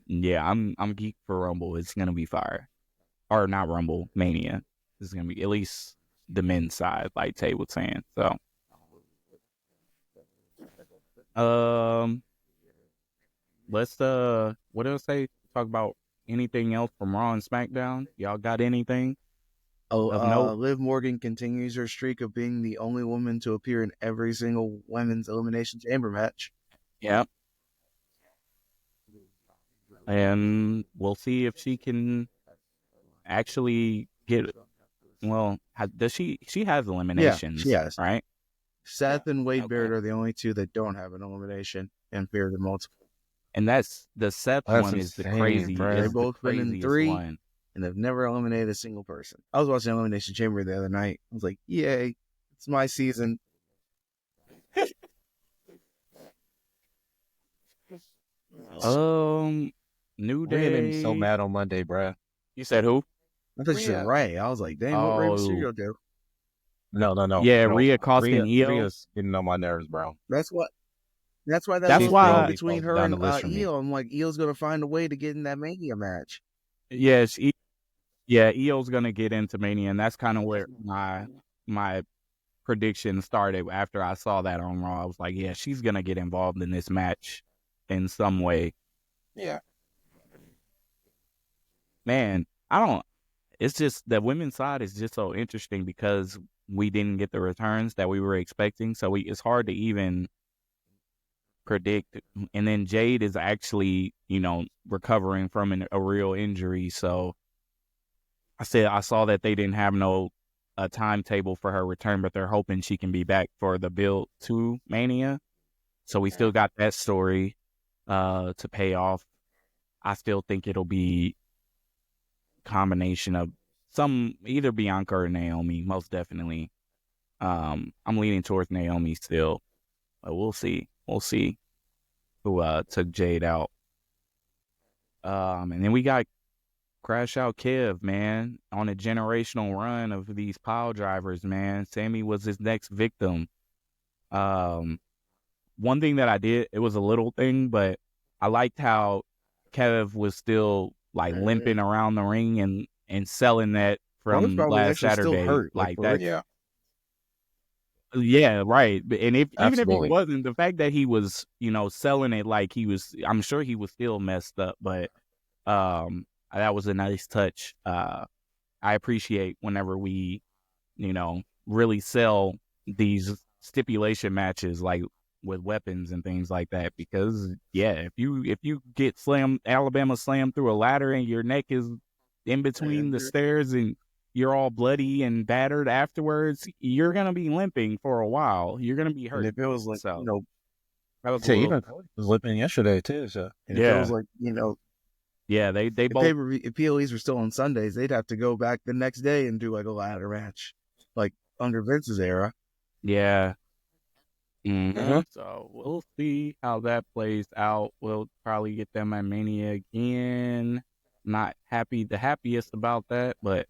yeah, I'm geeked for Rumble. It's gonna be fire, or not Rumble, Mania. This is gonna be at least the men's side, like Tay was saying. So, let's what else say? Talk about anything else from Raw and SmackDown. Y'all got anything? Of note? Liv Morgan continues her streak of being the only woman to appear in every single women's Elimination Chamber match. Yeah. And we'll see if she can actually get. Well, does she? She has eliminations. she has. Right. Seth and Wade Okay. Barrett are the only two that don't have an elimination and fear the multiple. And that's the Seth That's one is the insane, crazy. bro. Is They've both the been in craziest 3. one. And they've never eliminated a single person. I was watching Elimination Chamber the other night. I was like, yay, it's my season. New Rhea made Day. me so mad on Monday, bro. You said who? I thought you said Ray. I was like, dang, what Ray Mysterio do? No. Yeah, Rhea costing Io. Rhea's getting on my nerves, bro. That's why That's was why- between her down and the list for me. Io. I'm like, Io's gonna find a way to get in that Mania match. Yes. Yeah, Io's gonna get into Mania, and that's kind of where my prediction started after I saw that on Raw. I was like, yeah, she's gonna get involved in this match in some way. Yeah. Man, I don't. It's just the women's side is just so interesting because we didn't get the returns that we were expecting, so it's hard to even predict. And then Jade is actually, recovering from a real injury. So I saw that they didn't have a timetable for her return, but they're hoping she can be back for the build to Mania. So we still got that story to pay off. I still think it'll be a combination of either Bianca or Naomi, most definitely. I'm leaning towards Naomi still, but we'll see. We'll see who took Jade out. And then we got Crash Out Kev, man, on a generational run of these pile drivers, man. Sammy was his next victim. One thing that I did, it was a little thing, but I liked how Kev was still like limping around the ring and selling that from last Saturday. Still hurt, like that. Yeah. Yeah, right. And even if Absolutely. he wasn't, the fact that he was, selling it like he was, I'm sure he was still messed up, but that was a nice touch. I appreciate whenever we, really sell these stipulation matches like with weapons and things like that, because if you get Alabama slammed through a ladder and your neck is in between the stairs and you're all bloody and battered afterwards, you're gonna be limping for a while. You're gonna be hurt. And if it was like, So, that was Even Cody was limping yesterday too. So and if it was like, they if both if PLEs were still on Sundays, they'd have to go back the next day and do like a ladder match, like under Vince's era. Yeah. Mm-hmm. Mhm. So we'll see how that plays out. We'll probably get them at Mania again. Not the happiest about that, but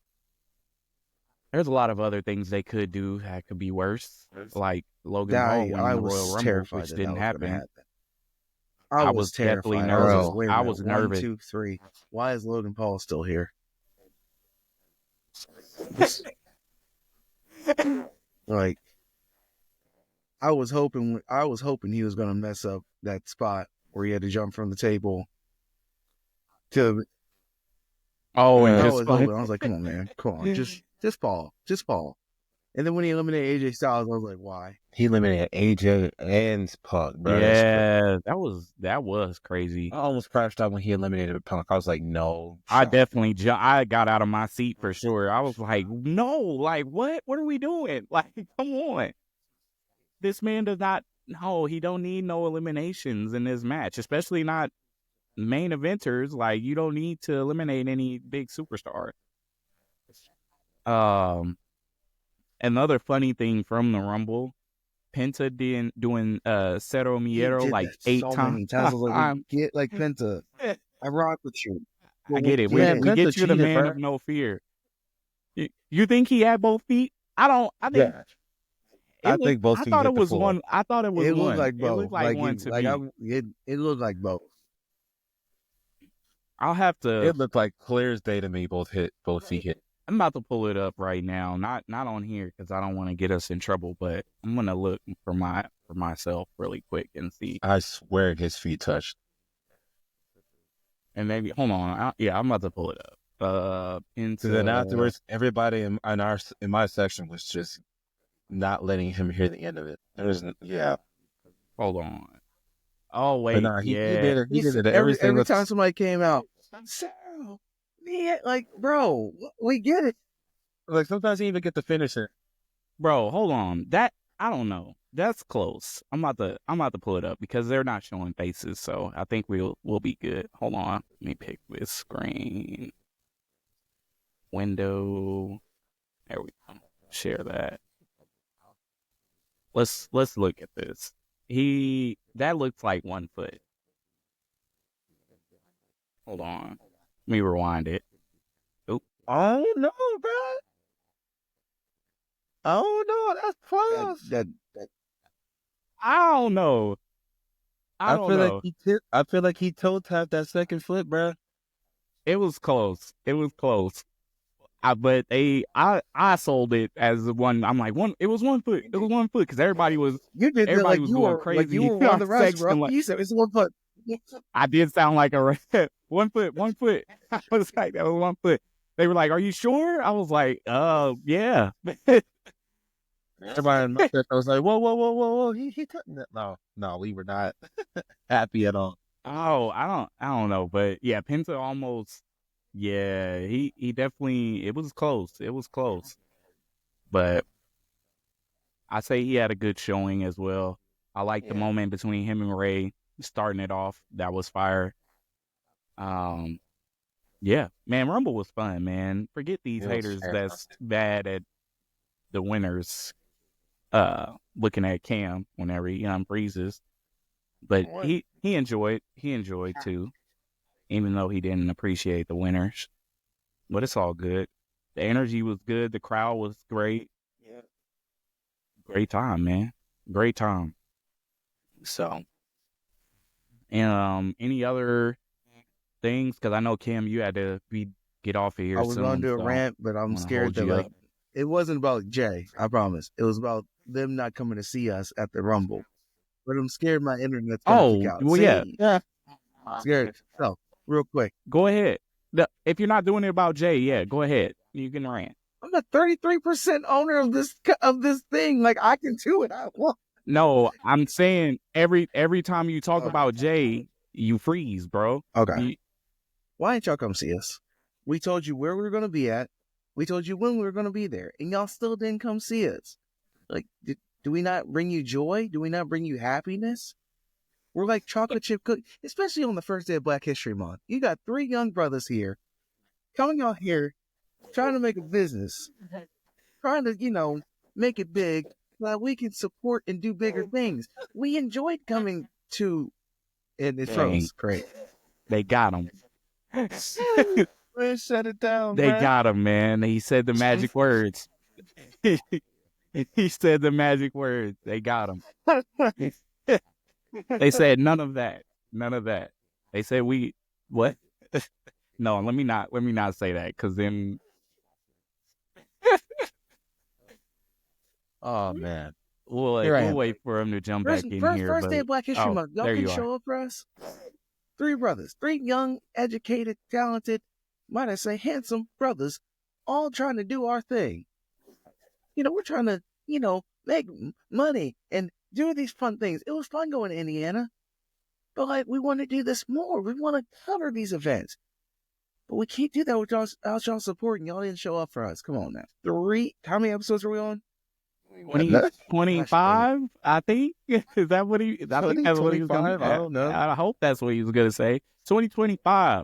There's a lot of other things they could do that could be worse, like Logan Paul winning I the Royal was Rumble, terrified which that didn't was going to happen. happen. I I was was definitely terrified. I was nervous. like, wait a I minute. was One, nervous. 2, 3. Why is Logan Paul still here? Like, I was hoping he was going to mess up that spot where he had to jump from the table to. Oh, and I just was hoping. I was like, come on, man. Come on. Just Paul. Just Paul. And then when he eliminated AJ Styles, I was like, why? He eliminated AJ and Punk, bro. yeah, that was crazy. I almost crashed out when he eliminated Punk. I was like, no. I definitely I got out of my seat for sure. I was like, no, like what? What are we doing? Like, come on. This man does not. No, he don't need no eliminations in this match, especially not main eventers. Like, you don't need to eliminate any big superstar. Another funny thing from the Rumble, Penta doing Cero He Miedo did like that 8 so times. many times. I was like, we get like Penta. I rock with you. I get it. Man, We Penta get you the cheated, man bro. of no fear. You think he had both feet? I think Yeah. I think both I feet thought hit it the was floor. one. I thought it was It looked one. like It both. looked like one to me. It looked like both. I'll have to. It looked like clear as day to me. Both feet hit. I'm about to pull it up right now. Not on here because I don't want to get us in trouble. But I'm gonna look for myself really quick and see. I swear his feet touched. And maybe hold on. I'm about to pull it up. So then afterwards, everybody in my section was just not letting him hear the end of it. Hold on. Oh But wait, nah, he yeah. did it. He did it Every time somebody came out, Cero, man, like, bro, we get it. Like sometimes he even get the finisher. Bro, hold on. That I don't know. That's close. I'm about to pull it up because they're not showing faces, so I think we'll be good. Hold on. Let me pick this screen. Window. There we go. Share that. Let's look at this. That looks like 1 foot. Hold on. Let me rewind it. Oop. Oh no, bro. Oh no, that's close. That I don't know. I don't know. I feel like he toe tapped that second foot, bro. It was close. But I sold it as one. I'm like one. It was 1 foot. It was 1 foot because everybody was going crazy. Like you were in one our of the rest, bro. section, like, You said it's 1 foot. I did sound like a rat. 1 foot, 1 foot. I was like, that was 1 foot. They were like, "Are you sure?" I was like, yeah." Everybody in my section was like, whoa. He took that. No, we were not happy at all. Oh, I don't know, but yeah, Penta almost. Yeah, he definitely. It was close. It was close, but I say he had a good showing as well. I like the moment between him and Ray starting it off. That was fire. Yeah, man, Rumble was fun, man. Forget these haters that's bad at the winners. Looking at Cam whenever he unfreezes, but he enjoyed too, even though he didn't appreciate the winners. But it's all good. The energy was good. The crowd was great. Yeah. Great time, man. Great time. So, any other things? Because I know Cam, you had to get off of here. I was going to do a rant, but I'm scared that it wasn't about Jay. I promise. It was about them not coming to see us at the Rumble. But I'm scared my internet's going to kick out. Well, yeah. Scared. So, real quick. Go ahead. If you're not doing it about Jay, yeah, go ahead. You can rant. I'm a 33% owner of this thing. Like, I can do it. No, I'm saying every time you talk about Jay, you freeze, bro. Okay. Why didn't y'all come see us? We told you where we were going to be at. We told you when we were going to be there. And y'all still didn't come see us. Like, do we not bring you joy? Do we not bring you happiness? We're like chocolate chip cookies, especially on the first day of Black History Month. You got 3 young brothers here, coming out here, trying to make a business, trying to, make it big so that we can support and do bigger things. We enjoyed coming to, and it froze. Great. They got him. Man, shut it down, They got him, man. He said the magic words. He said the magic words. They got him. They said none of that. None of that. They said what? No, let me not say that, because then Oh man. Here I we'll am. wait for him to jump back in here. First day But of Black History Month. Y'all there can you are. show up for us. 3 brothers, 3 young, educated, talented, might I say handsome brothers, all trying to do our thing. We're trying to, make money and do these fun things. It was fun going to Indiana, but we want to do this more. We want to cover these events, but we can't do that without y'all supporting. Y'all didn't show up for us. Come on now. How many episodes are we on? 25, I think. Is that what he? I think that's what he was going 25, I don't know. I hope that's what he was going to say. 2025.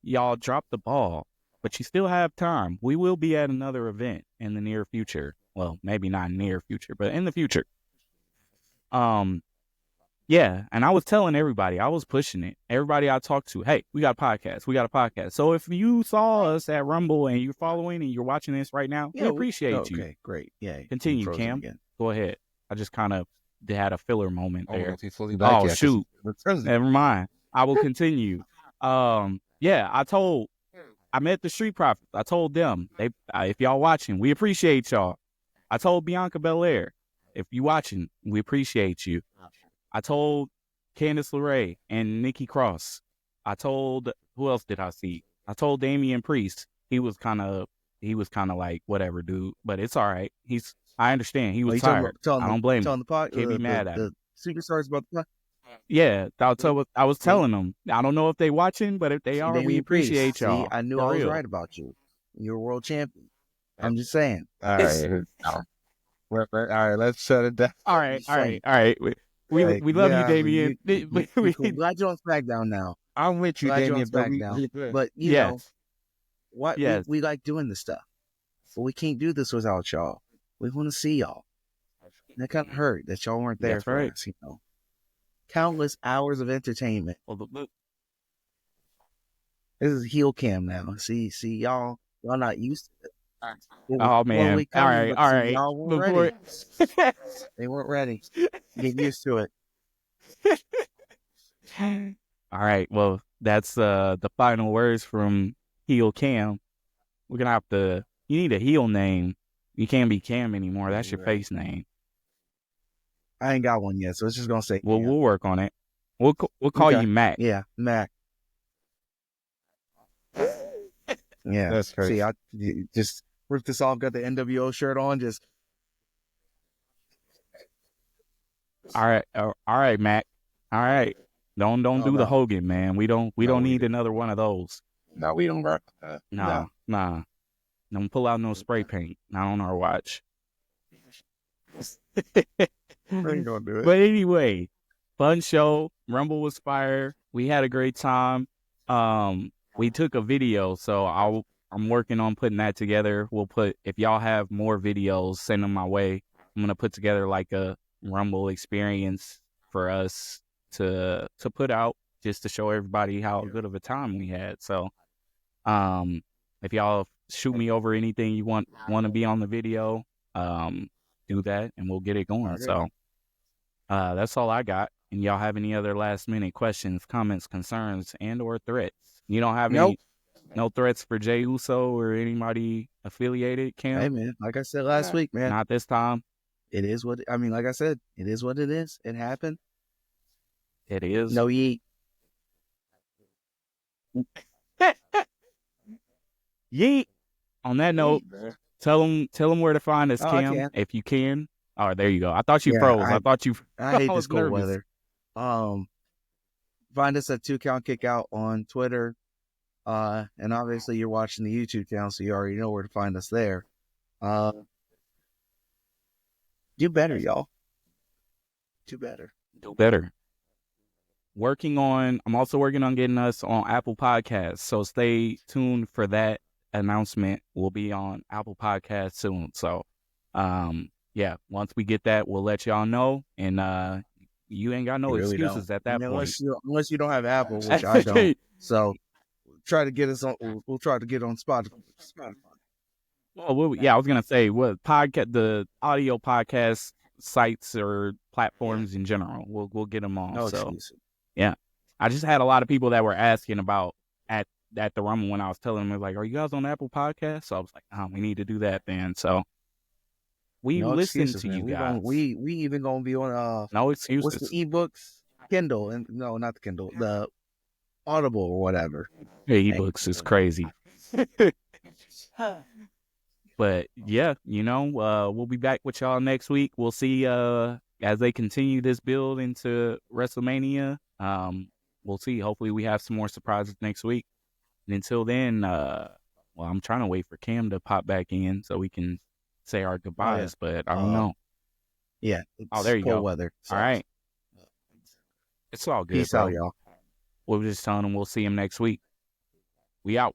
Y'all dropped the ball, but you still have time. We will be at another event in the near future. Well, maybe not near future, but in the future. Yeah, and I was telling everybody, I was pushing it. Everybody I talked to, hey, we got a podcast. We got a podcast. So if you saw us at Rumble and you're following and you're watching this right now, we appreciate you. Okay, great. Yeah. Continue, Cam. Again. Go ahead. I just kind of had a filler moment there. He's fully back yet, Shoot. Never Never mind. I will continue. Yeah, I met the Street Profits. I told them, if y'all watching, we appreciate y'all. I told Bianca Belair, if you watching, we appreciate you. I told Candice LeRae and Nikki Cross. I told, who else did I see? I told Damian Priest. He was kind of like, whatever, dude. But it's all right. I understand. He was tired. I don't blame him. Can't be mad at him. Superstars about the Yeah, I was telling them. I don't know if they watching, but if they are, we appreciate y'all. See, I knew I was right about you. You're a world champion. I'm just saying. All right. All right, let's shut it down. All right. We love you, Damian. Glad you're on SmackDown now. I'm with you, Damian. But you know, what we like doing this stuff, but we can't do this without y'all. We want to see y'all. And that kind of hurt that y'all weren't there for us. Countless hours of entertainment. This is heel cam now. See, y'all not used to it. Oh man! All right. Y'all weren't ready. They weren't ready. Get used to it. All right. Well, that's the final words from heel Cam. We're gonna have to. You need a heel name. You can't be Cam anymore. That's your face name. I ain't got one yet, so it's just gonna say. Well, we'll work on it. We'll call you Mac. Yeah, Mac. Yeah, that's crazy. See, I just ripped this off. Got the NWO shirt on. Just. All right, Mac. All right. Don't do the Hogan, man. We don't need another one of those. No, we don't rock. Nah. Don't pull out no spray paint. Not on our watch. We ain't gonna do it. But anyway, fun show. Rumble was fire. We had a great time. We took a video, so I'm working on putting that together. If y'all have more videos, send them my way. I'm gonna put together like a Rumble experience for us to put out, just to show everybody how good of a time we had. So, if y'all shoot me over anything you want to be on the video, do that and we'll get it going. Okay. So, that's all I got. And y'all have any other last minute questions, comments, concerns, and or threats? You don't have no threats for Jey Uso or anybody affiliated, Cam? Hey man, like I said last week, man. Not this time. It is what like I said, it is what it is. It happened. It is. No yeet. Yeet. On that note, tell them where to find us, Cam, if you can. Oh, there you go. I thought you froze. I hate this cold weather. Find us at 2Count Kickout on Twitter. And obviously you're watching the YouTube channel, so you already know where to find us there. Do better, y'all. Do better. I'm also working on getting us on Apple Podcasts, so stay tuned for that announcement. We'll be on Apple Podcasts soon. So, once we get that, we'll let y'all know. And you ain't got no excuses at that point. Unless you don't have Apple, which I don't. So, try to get us on. We'll try to get on Spotify. Yeah, I was gonna say what podcast, the audio podcast sites or platforms in general. We'll get them all. No So excuses. yeah, I just had a lot of people that were asking about at the Rumble when I was telling them like, "Are you guys on Apple Podcasts?" So I was like, "Oh, we need to do that then." So we No listen excuses, to man. you guys. We even gonna be on No what's the excuses. ebooks? Kindle and no, not the Kindle, the Audible or whatever. Hey, Hey, ebooks is crazy. But yeah, we'll be back with y'all next week. We'll see as they continue this build into WrestleMania. We'll see. Hopefully we have some more surprises next week. And until then, well, I'm trying to wait for Cam to pop back in so we can say our oh yeah, goodbyes, but I don't know. yeah. Oh, It's there you cold go. weather. All So right. It's all good, peace out, bro. y'all. We'll just tell him we'll see him next week. We out.